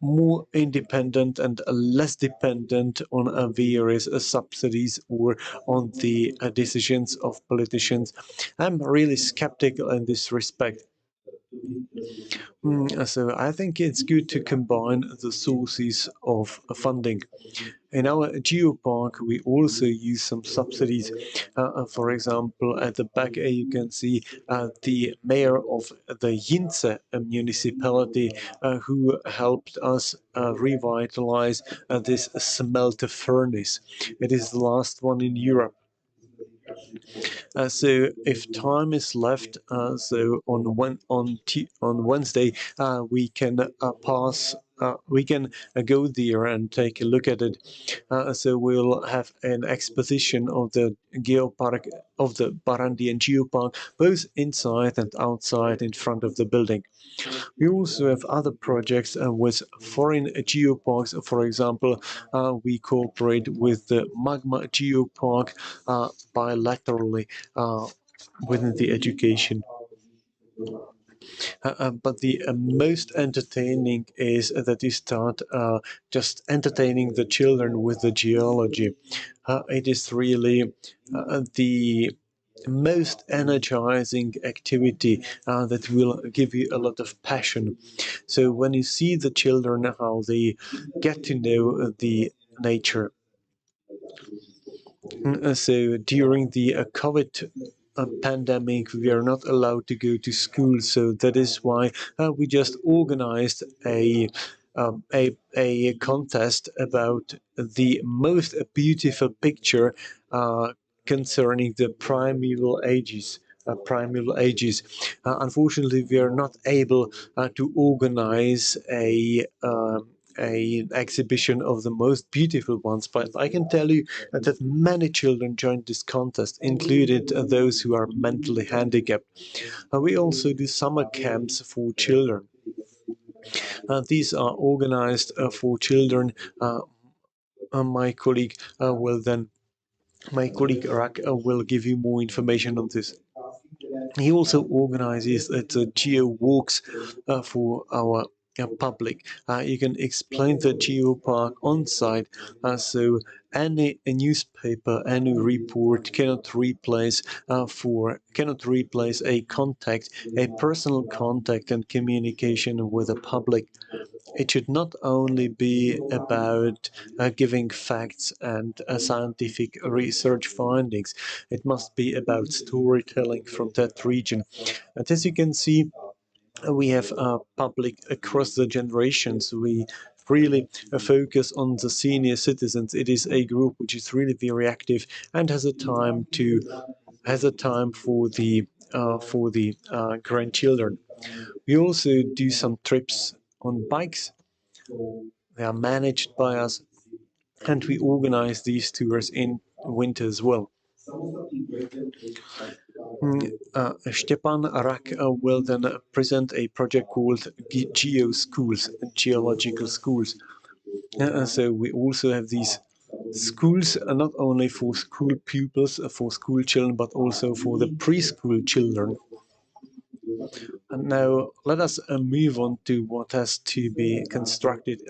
more independent and less dependent on various subsidies or on the decisions of politicians. I'm really skeptical in this respect. So I think it's good to combine the sources of funding. In our geopark, we also use some subsidies. For example, at the back you can see the mayor of the Jince municipality who helped us revitalize this smelter furnace. It is the last one in Europe. So if time is left, so on Wednesday we can pass we can go there and take a look at it. So we'll have an exposition of the Geopark, of the Barandian Geopark, both inside and outside in front of the building. We also have other projects with foreign geoparks. For example, we cooperate with the Magma Geopark bilaterally within the education. But the most entertaining is that you start just entertaining the children with the geology. It is really the most energizing activity that will give you a lot of passion. So when you see the children, how they get to know the nature. So during the COVID pandemic, we are not allowed to go to school, so that is why we just organized a contest about the most beautiful picture concerning the primeval ages. Unfortunately, we are not able to organize a exhibition of the most beautiful ones, but I can tell you that many children joined this contest, included those who are mentally handicapped. We also do summer camps for children. These are organized for children. My colleague Rak will give you more information on this. He also organizes the Geo Walks for our public. You can explain the Geopark on site, so any newspaper, any report cannot replace a contact, a personal contact and communication with the public. It should not only be about giving facts and scientific research findings. It must be about storytelling from that region. And as you can see, we have public across the generations. We really focus on the senior citizens. It is a group which is really very active and has a time for the grandchildren. We also do some trips on bikes. They are managed by us, and we organize these tours in winter as well. Stepan Rak will then present a project called Geo Schools, geological schools. So we also have these schools, not only for school pupils, for school children, but also for the preschool children. And now let us move on to what has to be constructed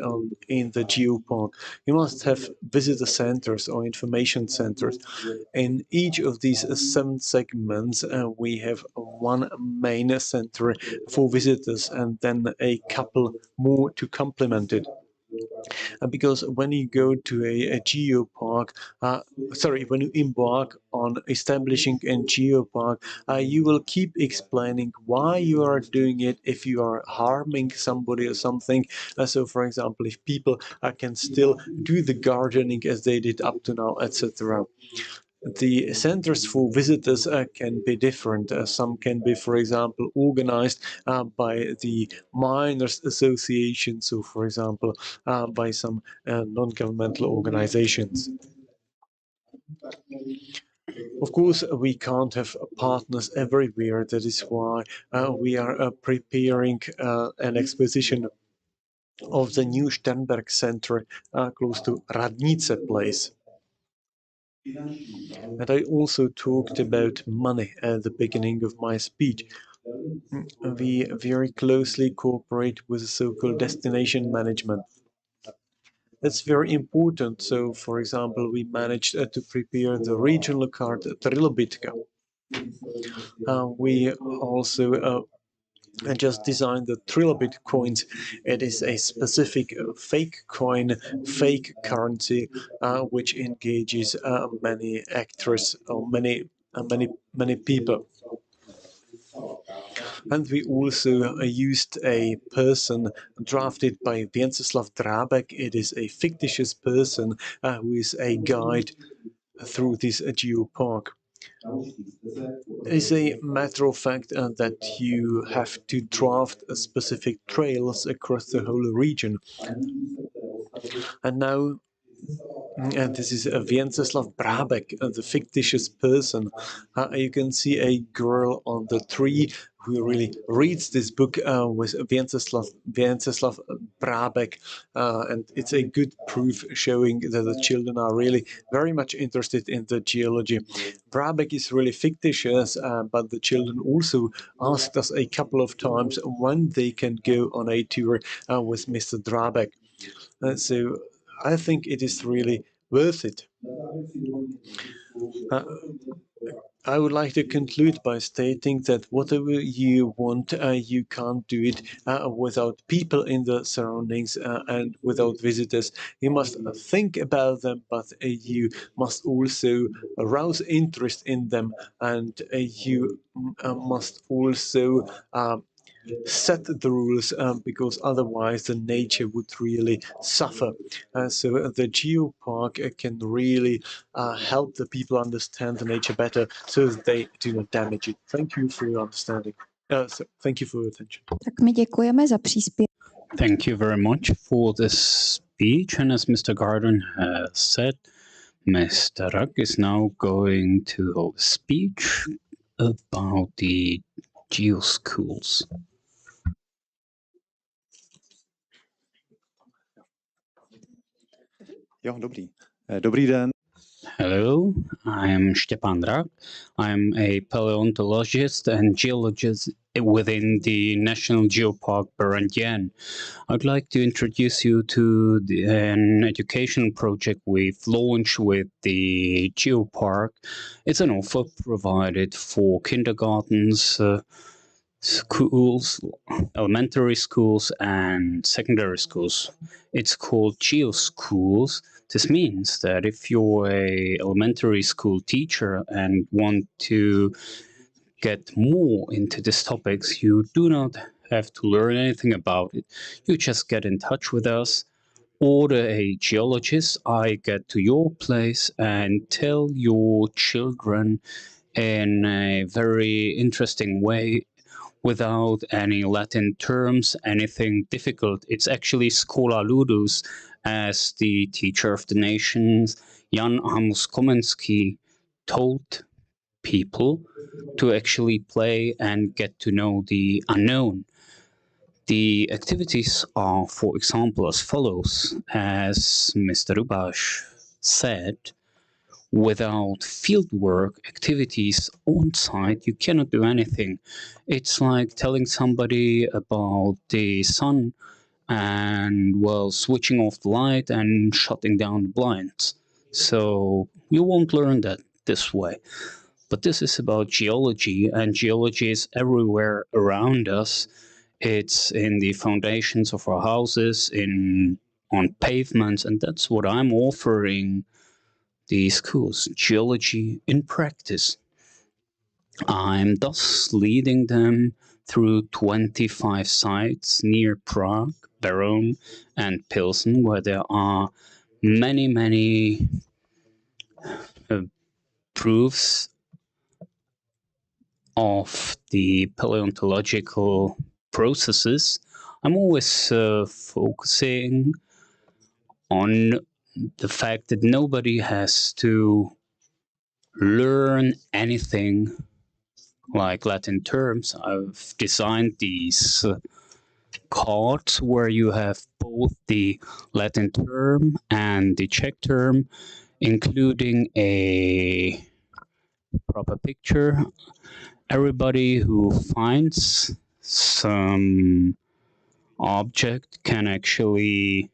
in the Geopark. You must have visitor centers or information centers. In each of these 7 segments, we have one main center for visitors and then a couple more to complement it. Because when you go to a geopark, when you embark on establishing a geopark, you will keep explaining why you are doing it, if you are harming somebody or something. So, for example, if people can still do the gardening as they did up to now, etc. The centers for visitors can be different. Some can be, for example, organized by the miners' association, so for example, by some non-governmental organizations. Of course, we can't have partners everywhere. That is why we are preparing an exposition of the new Sternberg Center close to Radnice place. And I also talked about money at the beginning of my speech. We very closely cooperate with the so-called destination management. That's very important. So, for example, we managed to prepare the regional card Trilobitka. We also just designed the Trilobit coins. It is a specific fake coin, fake currency, which engages many actors or many people. And we also used a person drafted by Wenceslav Drabek. It is a fictitious person who is a guide through this geopark. It's a matter of fact that you have to draft specific trails across the whole region. And now and this is Wenceslav Brabec, the fictitious person. You can see a girl on the tree who really reads this book with Wenceslav Brabec, and it's a good proof showing that the children are really very much interested in the geology. Brabec is really fictitious, but the children also asked us a couple of times when they can go on a tour with Mr. Brabec. So I think it is really worth it. I would like to conclude by stating that whatever you want, you can't do it without people in the surroundings and without visitors. You must think about them, but you must also arouse interest in them, and you must also set the rules because otherwise the nature would really suffer. So the geopark can really help the people understand the nature better so that they do not damage it. Thank you for your understanding. So thank you for your attention. Tak my děkujeme za příspěvek. Thank you very much for this speech. And as Mr. Garden has said, Mr. Rack is now going to hold a speech about the geoschools. Jo, dobrý. Dobrý den. Hello, I am Stepan Drak. I'm a paleontologist and geologist within the National Geopark Barangien. I'd like to introduce you to an education project we've launched with the Geopark. It's an offer provided for kindergartens, schools, elementary schools, and secondary schools. It's called Geoschools. This means that if you're a elementary school teacher and want to get more into these topics, you do not have to learn anything about it. You just get in touch with us, order a geologist, I get to your place and tell your children in a very interesting way, without any Latin terms, anything difficult. It's actually Schola Ludus, as the teacher of the nations, Jan Amos Komensky, told people to actually play and get to know the unknown. The activities are, for example, as follows. As Mr. Rubash said, without fieldwork activities on site, you cannot do anything. It's like telling somebody about the sun and, well, switching off the light and shutting down the blinds. So you won't learn that this way. But this is about geology, and geology is everywhere around us. It's in the foundations of our houses, on pavements, and that's what I'm offering the schools, geology in practice. I'm thus leading them through 25 sites near Prague, Beroun, and Pilsen, where there are many proofs of the paleontological processes. I'm always focusing on the fact that nobody has to learn anything like Latin terms. I've designed these cards where you have both the Latin term and the Czech term, including a proper picture. Everybody who finds some object can actually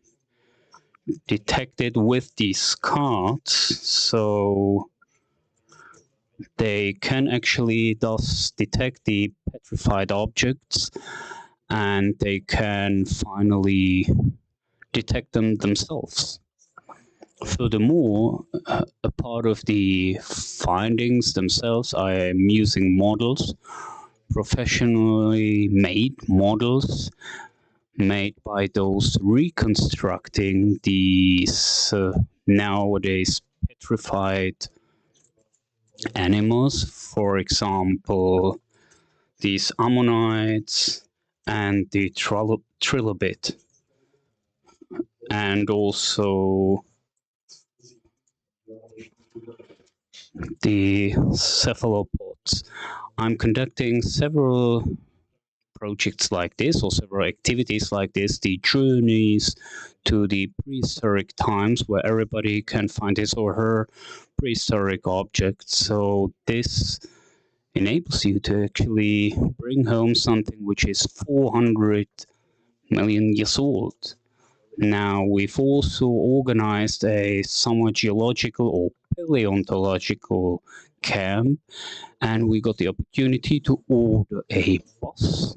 detect it with these cards, so they can actually thus detect the petrified objects, and they can finally detect them themselves. Furthermore, a part of the findings themselves, I am using models, professionally made models, made by those reconstructing these nowadays petrified animals, for example, these ammonites and the trilobite, and also the cephalopods. I'm conducting several projects like this or several activities like this, the journeys to the prehistoric times where everybody can find his or her prehistoric object. So this enables you to actually bring home something which is 400 million years old. Now, we've also organized a summer geological or paleontological camp, and we got the opportunity to order a bus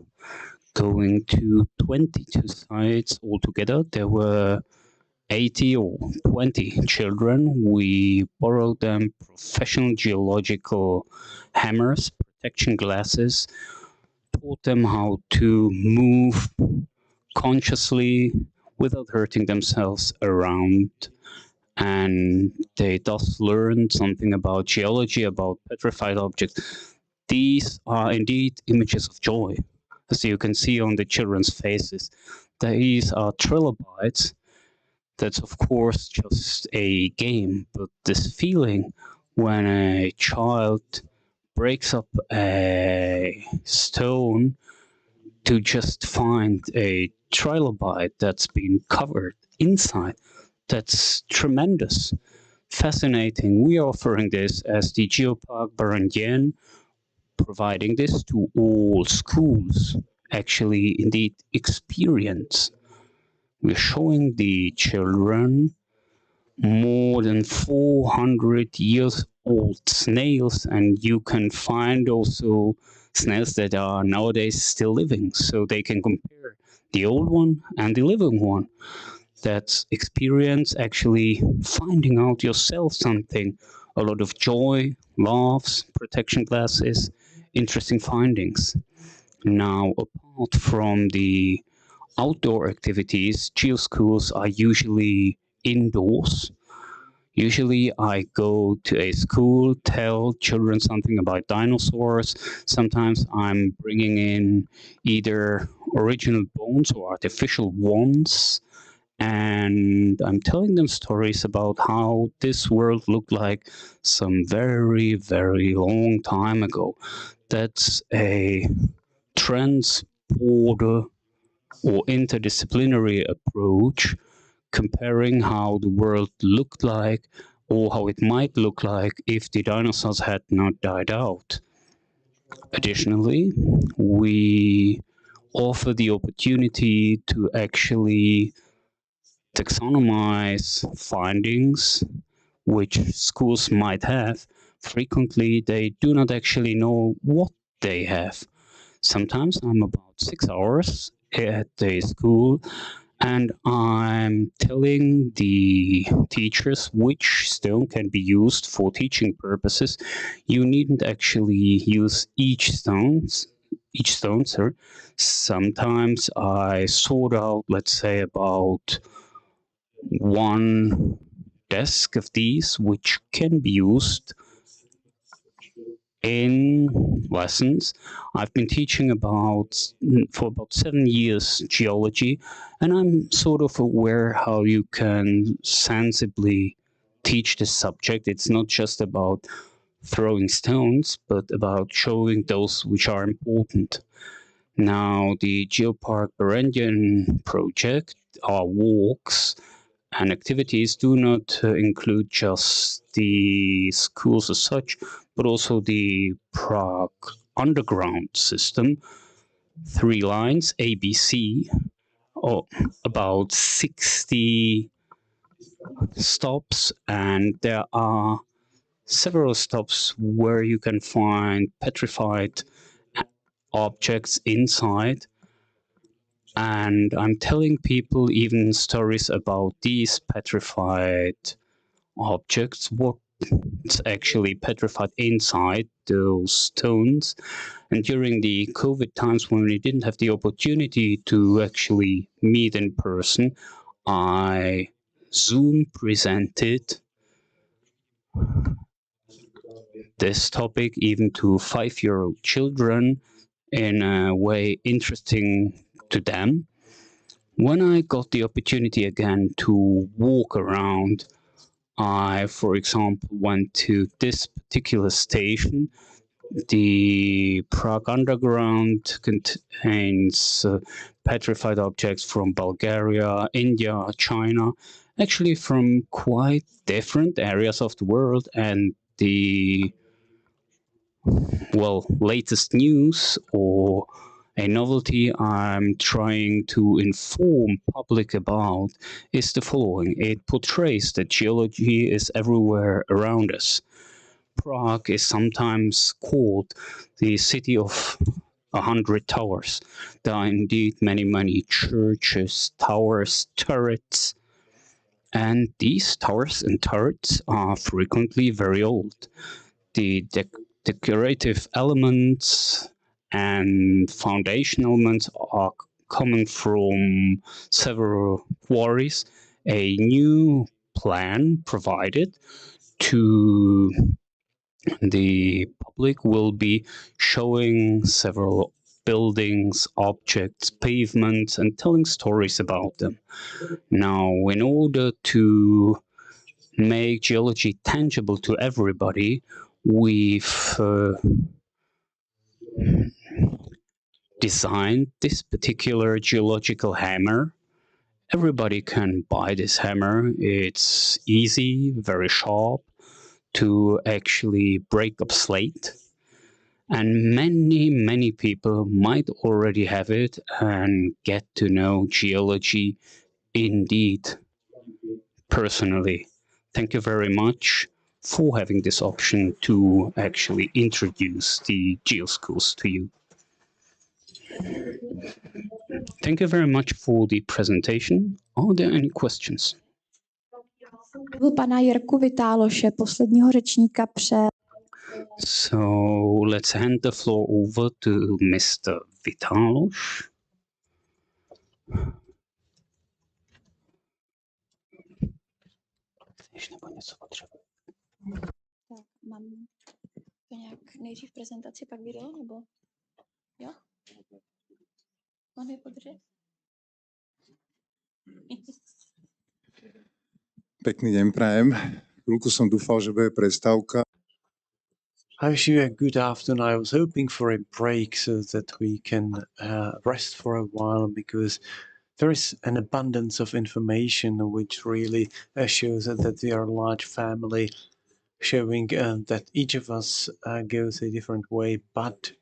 going to 22 sites altogether. There were 80 or 20 children. We borrowed them professional geological hammers, protection glasses, taught them how to move consciously without hurting themselves around, and they thus learned something about geology, about petrified objects. These are indeed images of joy, as you can see on the children's faces. These are trilobites. That's of course just a game, but this feeling when a child breaks up a stone to just find a trilobite that's been covered inside, that's tremendous, fascinating. We are offering this as the Geopark Barangien, providing this to all schools, actually indeed experience. We're showing the children more than 400 years old snails, and you can find also snails that are nowadays still living, so they can compare the old one and the living one. That's experience, actually finding out yourself something, a lot of joy, laughs, protection glasses, interesting findings. Now, apart from the outdoor activities, geo schools are usually indoors. Usually I go to a school, tell children something about dinosaurs. Sometimes I'm bringing in either original bones or artificial ones, and I'm telling them stories about how this world looked like some very, very long time ago. That's a trans-border or interdisciplinary approach, comparing how the world looked like or how it might look like if the dinosaurs had not died out. Additionally, we offer the opportunity to actually taxonomize findings which schools might have. Frequently, they do not actually know what they have. Sometimes I'm about 6 hours at the school and I'm telling the teachers which stone can be used for teaching purposes. You needn't actually use each stone, sir. Sometimes I sort out, let's say, about one desk of these, which can be used in lessons. I've been teaching for about 7 years geology, and I'm sort of aware how you can sensibly teach this subject. It's not just about throwing stones, but about showing those which are important. Now, the Geopark Berendian project, our walks and activities do not include just the schools as such, but also the Prague underground system. 3 lines, ABC, or about 60 stops, and there are several stops where you can find petrified objects inside. And I'm telling people even stories about these petrified objects, what's actually petrified inside those stones. And during the COVID times when we didn't have the opportunity to actually meet in person, I Zoom presented this topic even to 5-year-old children in a way interesting to them. When I got the opportunity again to walk around, I, for example, went to this particular station. The Prague Underground contains petrified objects from Bulgaria, India, China, actually from quite different areas of the world, and the latest news or a novelty I'm trying to inform public about is the following. It portrays that geology is everywhere around us. Prague is sometimes called the city of 100 towers. There are indeed many, many churches, towers, turrets, and these towers and turrets are frequently very old. The decorative elements and foundation elements are coming from several quarries. A new plan provided to the public will be showing several buildings, objects, pavements, and telling stories about them. Now, in order to make geology tangible to everybody, we've designed this particular geological hammer. Everybody can buy this hammer. It's easy, very sharp to actually break up slate. And many, many people might already have it and get to know geology indeed personally. Thank you very much for having this option to actually introduce the GeoSchools to you. Thank you very much for the presentation. Are there any questions? Pana Jirku Vitáloše, posledního řečníka So let's hand the floor over to Mr. Vitaloš. Tak, mám to nějak nejdřív prezentaci, pak video, nebo jo? Mám je podržet? Pekný deň prajem. Chvíľku som dúfal, že bude prestávka. I wish you a good afternoon. I was hoping for a break so that we can rest for a while, because there is an abundance of information which really shows that we are a large family, showing that each of us goes a different way, but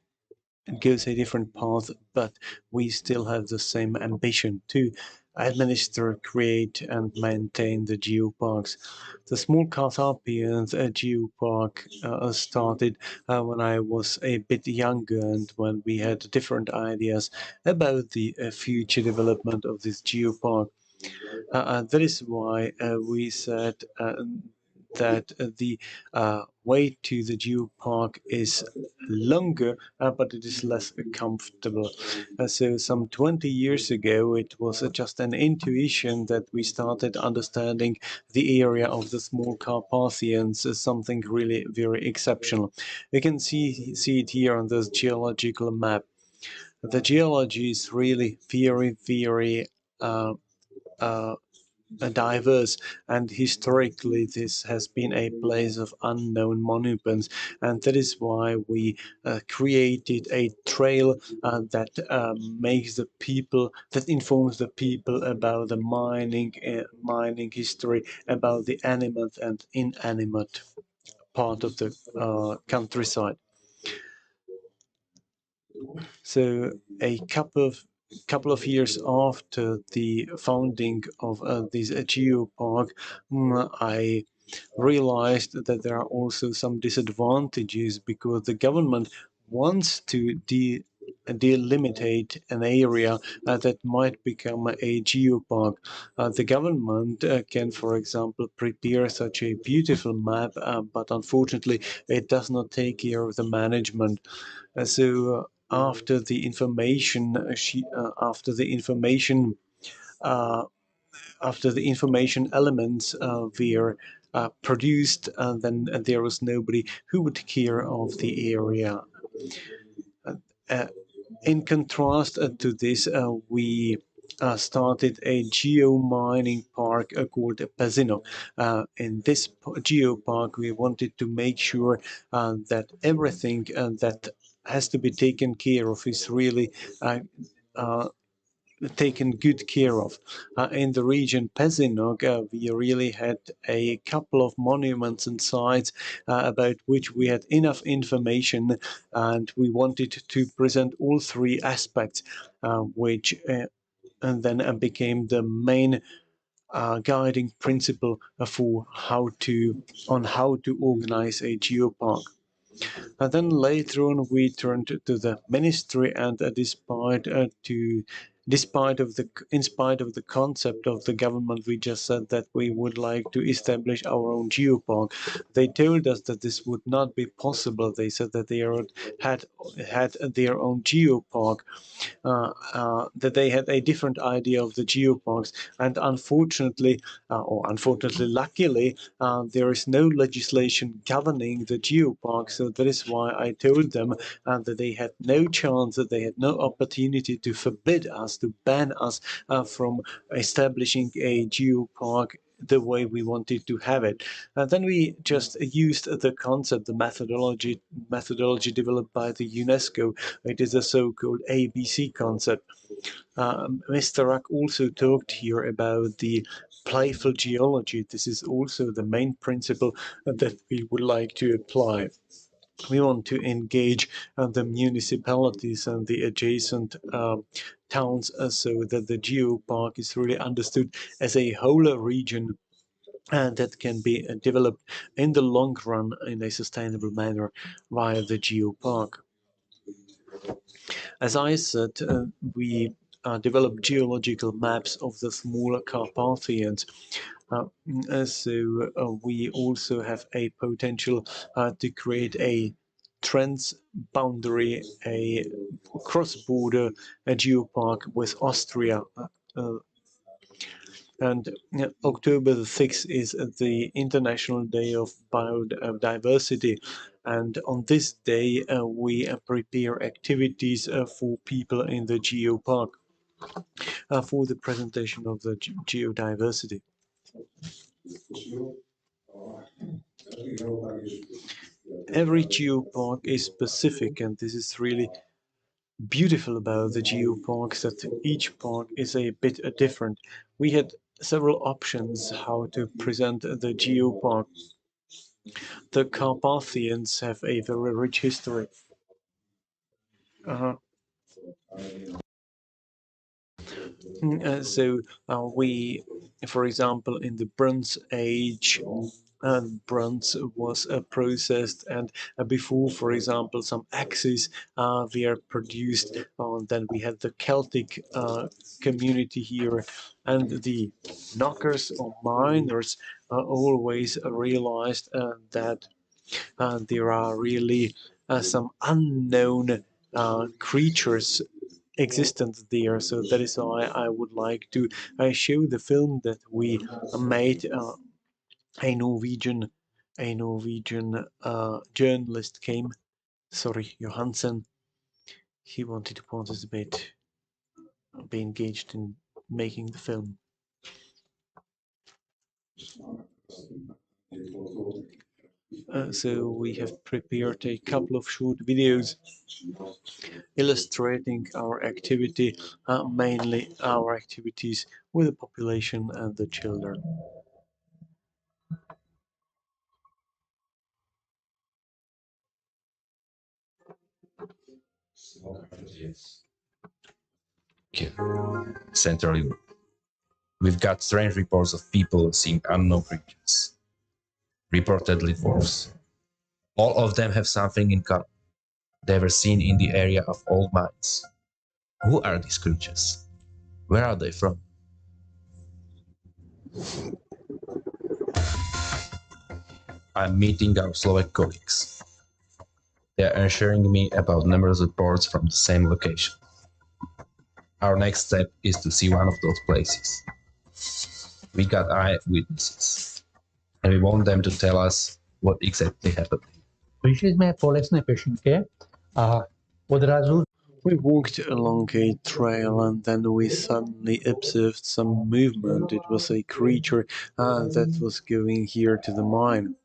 goes a different path, but we still have the same ambition to administer, create, and maintain the geoparks. The Small Carpathians geopark started when I was a bit younger, and when we had different ideas about the future development of this geopark. That is why we said that the way to the geopark is longer, but it is less comfortable. So some 20 years ago, it was just an intuition that we started understanding the area of the Small Carpathians as something really very exceptional. You can see it here on this geological map. The geology is really very, very diverse, and historically this has been a place of unknown monuments, and that is why we created a trail that makes the people, that informs the people about the mining history, about the animate and inanimate part of the countryside. So a couple of years after the founding of this geopark, I realized that there are also some disadvantages, because the government wants to delimitate an area that might become a geopark. The government can, for example, prepare such a beautiful map, but unfortunately it does not take care of the management. After the information after the information elements were produced, then there was nobody who would care of the area. In contrast to this, we started a geo-mining park called Pezino. In this geopark, we wanted to make sure that everything that has to be taken care of is really taken good care of. In the region Pezinog, we really had a couple of monuments and sites about which we had enough information, and we wanted to present all three aspects, which and then became the main guiding principle for how to organize a geopark. And then later on, we turned to the ministry, and in spite of the concept of the government, we just said that we would like to establish our own geopark. They told us that this would not be possible. They said that they had their own geopark, that they had a different idea of the geoparks, and unfortunately, luckily, there is no legislation governing the geopark. So that is why I told them that they had no chance, that they had no opportunity to forbid us, to ban us from establishing a geopark the way we wanted to have it. Then we just used the concept, the methodology developed by the UNESCO. It is a so-called ABC concept. Mr. Rack also talked here about the playful geology. This is also the main principle that we would like to apply. We want to engage the municipalities and the adjacent towns so that the geopark is really understood as a whole region that can be developed in the long run in a sustainable manner via the geopark. As I said, we developed geological maps of the smaller Carpathians. So we also have a potential to create a trans-boundary, a cross-border geopark with Austria. And October the 6th is the International Day of Biodiversity. And on this day, we prepare activities for people in the geopark for the presentation of the geodiversity. Every geopark is specific, and this is really beautiful about the geoparks, that each park is a bit different. We had several options how to present the geopark. The Carpathians have a very rich history. We, for example, in the Bronze Age, bronze was processed, and before, for example, some axes were produced. Then we had the Celtic community here, and the knockers or miners always realized that there are really some unknown creatures existence there. So that is why I would like to show the film that we made. A Norwegian journalist came, Johansen. He wanted to participate, be engaged in making the film. So we have prepared a couple of short videos illustrating our activity, mainly our activities with the population and the children. Central Europe. We've got strange reports of people seeing unknown creatures, reportedly dwarfs. All of them have something in common. They were seen in the area of old mines. Who are these creatures? Where are they from? I'm meeting our Slovak colleagues. They are assuring me about numerous reports from the same location. Our next step is to see one of those places. We got eyewitnesses, and we want them to tell us what exactly happened. Přišli jsme po lesné pešinke a odrazu We walked along a trail and then we suddenly observed some movement. It was a creature that was going here to the mine.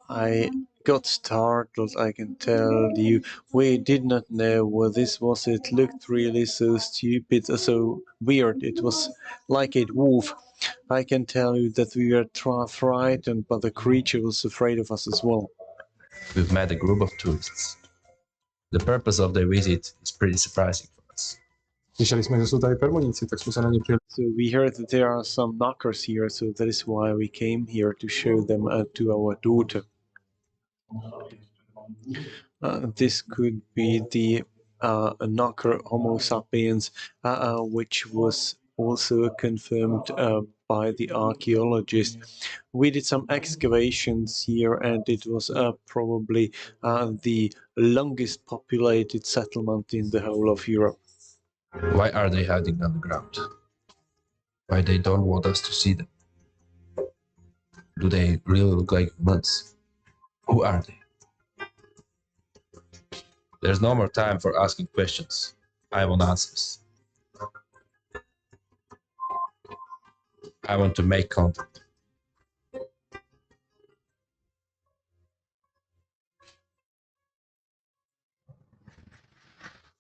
I got startled, I can tell you. We did not know what this was. It looked really so stupid, so weird. It was like a wolf. I can tell you that we were frightened, but the creature was afraid of us as well. We've met a group of tourists. The purpose of their visit is pretty surprising for us. So we heard that there are some knockers here, so that is why we came here to show them to our daughter. This could be the knocker Homo sapiens, which was also confirmed by the archaeologist. We did some excavations here, and it was probably the longest populated settlement in the whole of Europe. Why are they hiding underground? Why they don't want us to see them? Do they really look like humans? Who are they? There's no more time for asking questions. I want answers. I want to make contact.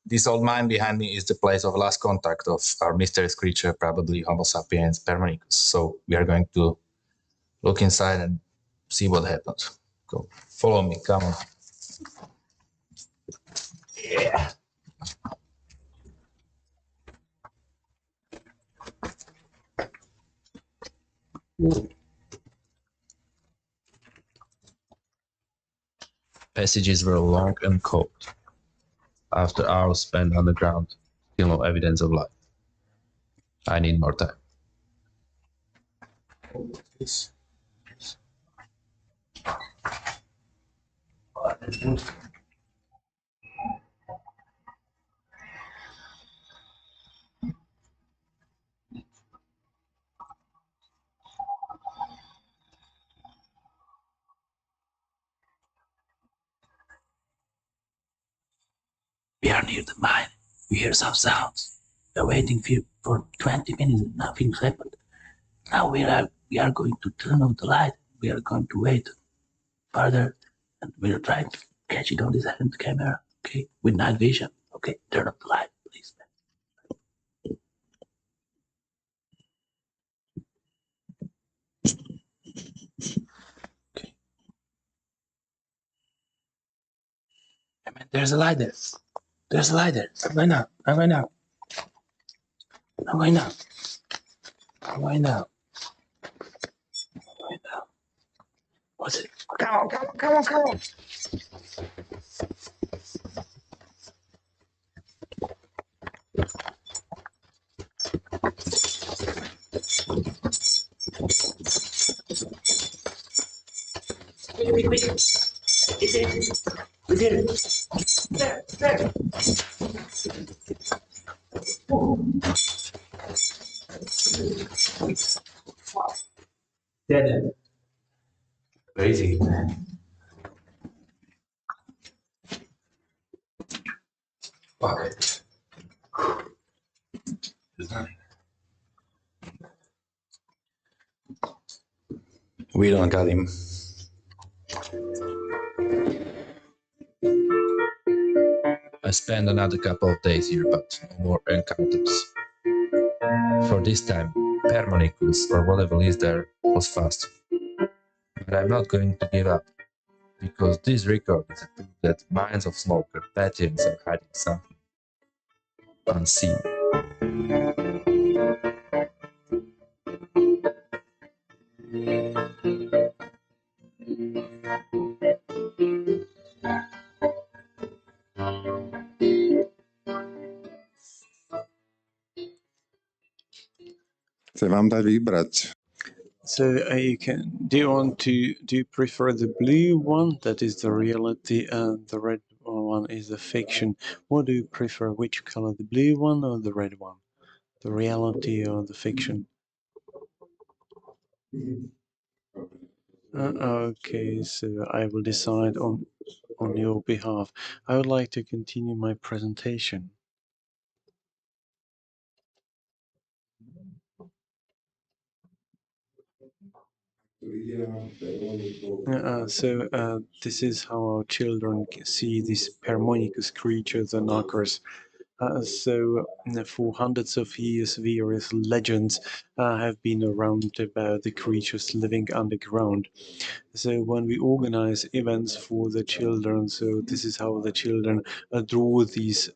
This old mine behind me is the place of last contact of our mysterious creature, probably Homo sapiens permanicus. So we are going to look inside and see what happens. Go, follow me, come on. Yeah. Passages were long and cold. After hours spent underground, still no evidence of life. I need more time. we are near the mine. We hear some sounds. We're waiting for 20 minutes and nothing's happened. Now we are going to turn off the light. We are going to wait further, and we are trying to catch it on this hand camera, okay, with night vision. Okay, turn off the light, please. Okay. I mean, there's a light there. There's a light there. I'm going now. I'm going now. I'm going now. I'm going now. I'm going now. What's it? Come on, come on, come on, come on. Quick, quick, quick. It's it. We did it. There, there. Dead. Crazy, man. Fuck it. There's nothing. We don't got him. I spent another couple of days here, but no more encounters. For this time, Permanicus, or whatever is there, was faster. But I'm not going to give up, because this record is a proof that minds of small Carpathians are hiding something unseen. Chci vám dát vybrat. So do you prefer the blue one, that is the reality, and the red one is the fiction? What do you prefer? Which color, the blue one or the red one? The reality or the fiction? Okay, so I will decide on your behalf. I would like to continue my presentation. This is how our children see these Permonicus creatures, the knockers. For hundreds of years, various legends have been around about the creatures living underground. So when we organize events for the children, so this is how the children draw these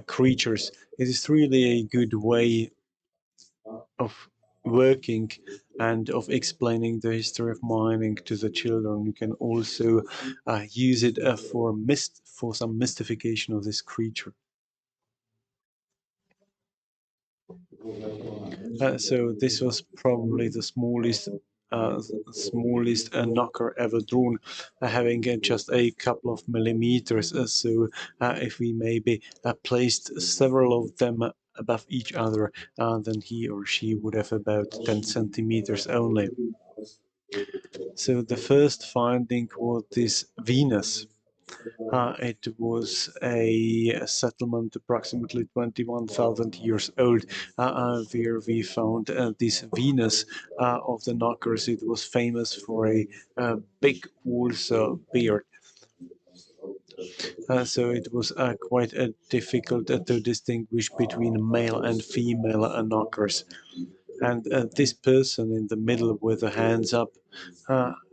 creatures. It is really a good way of working and of explaining the history of mining to the children. You can also use it for some mystification of this creature. So this was probably the smallest knocker ever drawn, having just a couple of millimeters. If we maybe placed several of them above each other, then he or she would have about 10 centimeters only. So the first finding was this Venus. It was a settlement approximately 21,000 years old, where we found this Venus of the knockers. It was famous for a big wolf's beard. So it was quite difficult to distinguish between male and female knockers. And this person in the middle with the hands up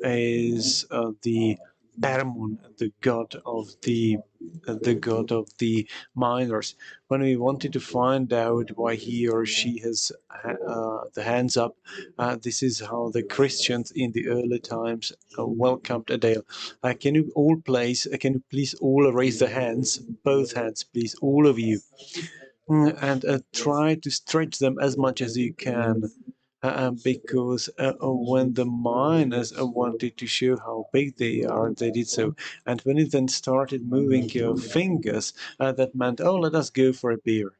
is the Permun, the god of the miners. When we wanted to find out why he or she has the hands up, this is how the Christians in the early times welcomed Adele. Can you please all raise the hands, both hands, please, all of you, and try to stretch them as much as you can. Because when the miners wanted to show how big they are, they did so. And when it then started moving your fingers, that meant, oh, let us go for a beer.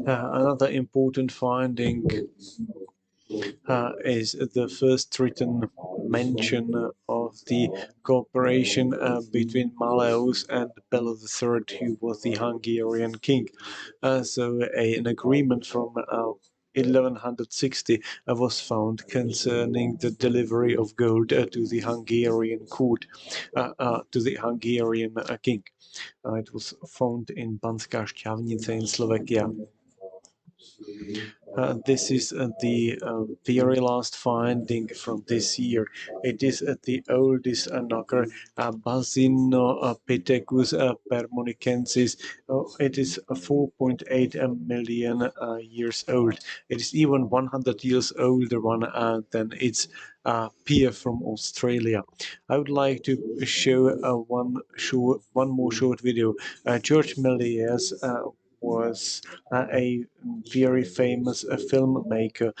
Another important finding is the first written mention of the cooperation between Malaeus and Bela III, who was the Hungarian king. An agreement from 1160 was found concerning the delivery of gold to the Hungarian court, to the Hungarian king. It was found in Banská Štiavnica in Slovakia. This is the very last finding from this year. It is the oldest knocker, Basinopithecus permonicensis. It is 4.8 million years old. It is even 100 years older than its peer from Australia. I would like to show one more short video. George Méliès was a very famous filmmaker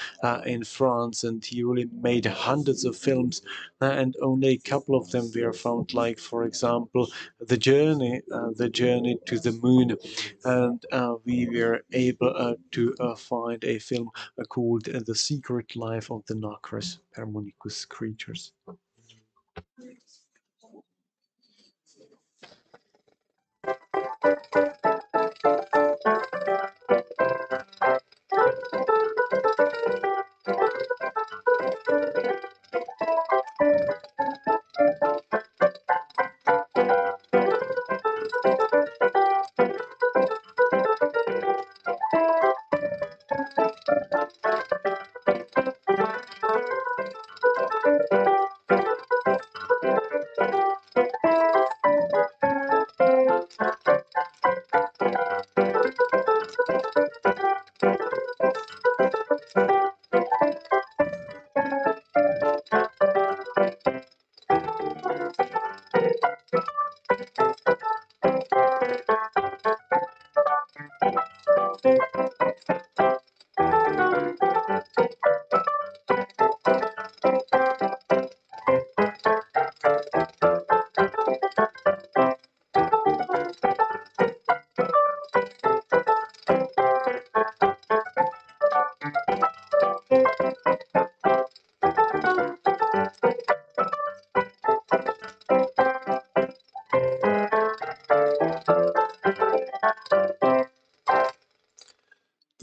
in France, and he really made hundreds of films, and only a couple of them were found, like, for example, the journey to the moon. And we were able to find a film called The Secret Life of the Nacros Permonicus creatures.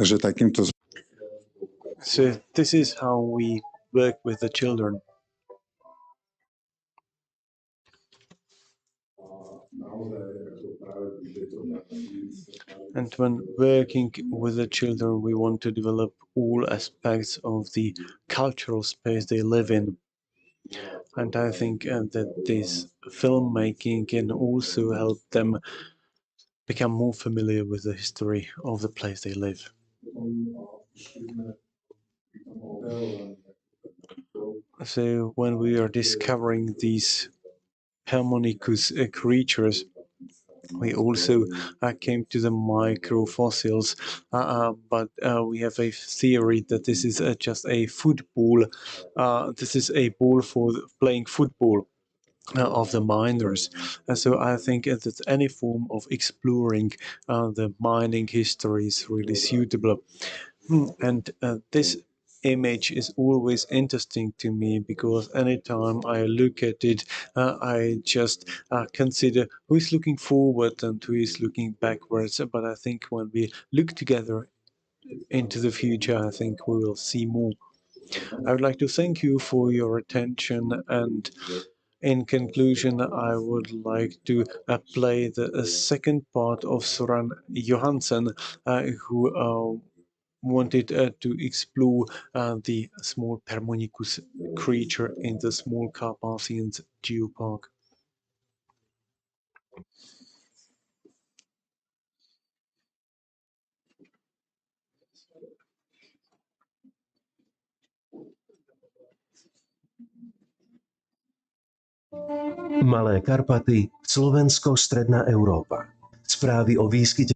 Takže takýmto So this is how we work with the children. And when working with the children, we want to develop all aspects of the cultural space they live in. And I think that this filmmaking can also help them become more familiar with the history of the place they live. So when we are discovering these Hermonicus creatures, we also came to the microfossils, but we have a theory that this is just a football. This is a ball for playing football of the miners. So I think that any form of exploring the mining history is really suitable. And this image is always interesting to me because anytime I look at it, I just consider who is looking forward and who is looking backwards. But I think when we look together into the future, I think we will see more. I would like to thank you for your attention, and in conclusion, I would like to play the second part of Soren Johansen, who wanted to explore the small Permonicus creature in the small Carpathian geopark. Malé Karpaty, Slovensko, stredná Európa. Správy o výskyte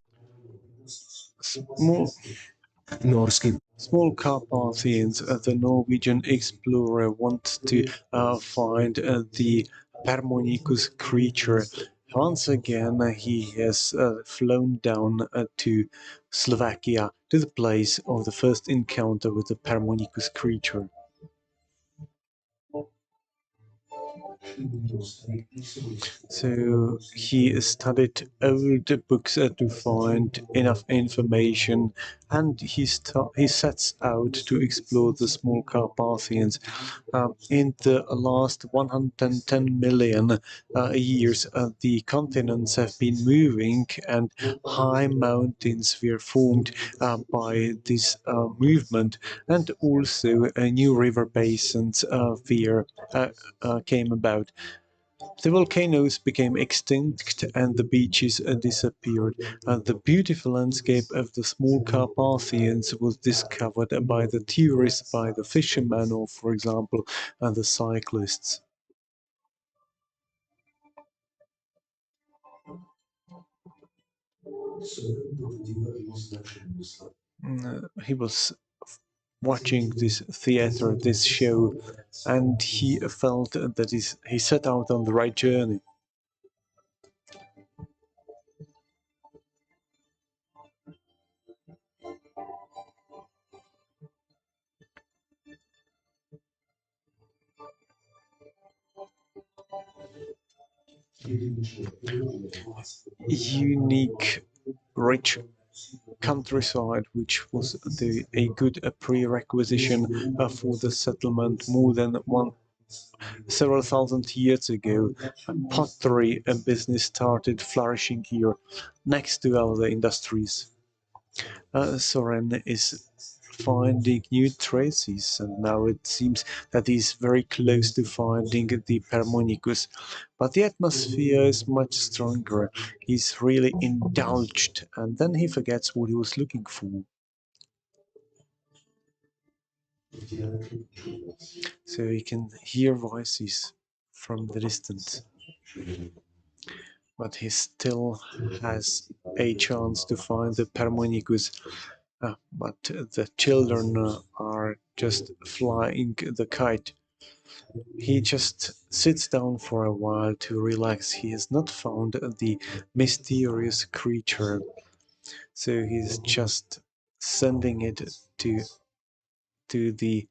Norsky. Small Carpathians, the Norwegian explorer wants to find the Permonicus creature. Once again, he has flown down to Slovakia, to the place of the first encounter with the Permonicus creature. So he studied old books to find enough information, and he sets out to explore the small Carpathians. In the last 110 million years, the continents have been moving, and high mountains were formed by this movement, and also new river basins came about. The volcanoes became extinct and the beaches disappeared. The beautiful landscape of the small Carpathians was discovered by the tourists, by the fishermen, or, for example, the cyclists. He was watching this theater, this show, and he felt that he set out on the right journey. Unique, rich countryside, which was a good prerequisition for the settlement more than several thousand years ago. Pottery business started flourishing here next to other industries. Soren is finding new traces, and now it seems that he's very close to finding the Permonicus. But the atmosphere is much stronger. He's really indulged, and then he forgets what he was looking for. So he can hear voices from the distance. But he still has a chance to find the Permonicus. But the children are just flying the kite. He just sits down for a while to relax. He has not found the mysterious creature, so he's just sending it to the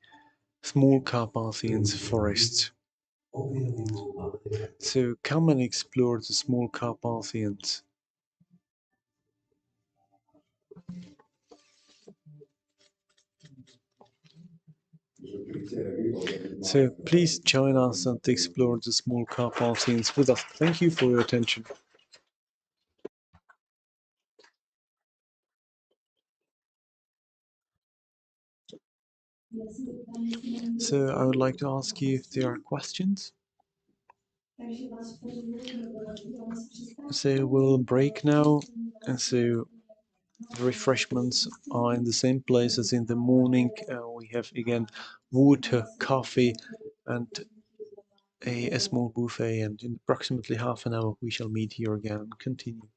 small Carpathians forests. So come and explore the small Carpathians. So please join us and explore the small Carpathians with us. Thank you for your attention. So I would like to ask you if there are questions. So we'll break now, and so the refreshments are in the same place as in the morning. We have again water, coffee, and a small buffet, and in approximately half an hour we shall meet here again and continue.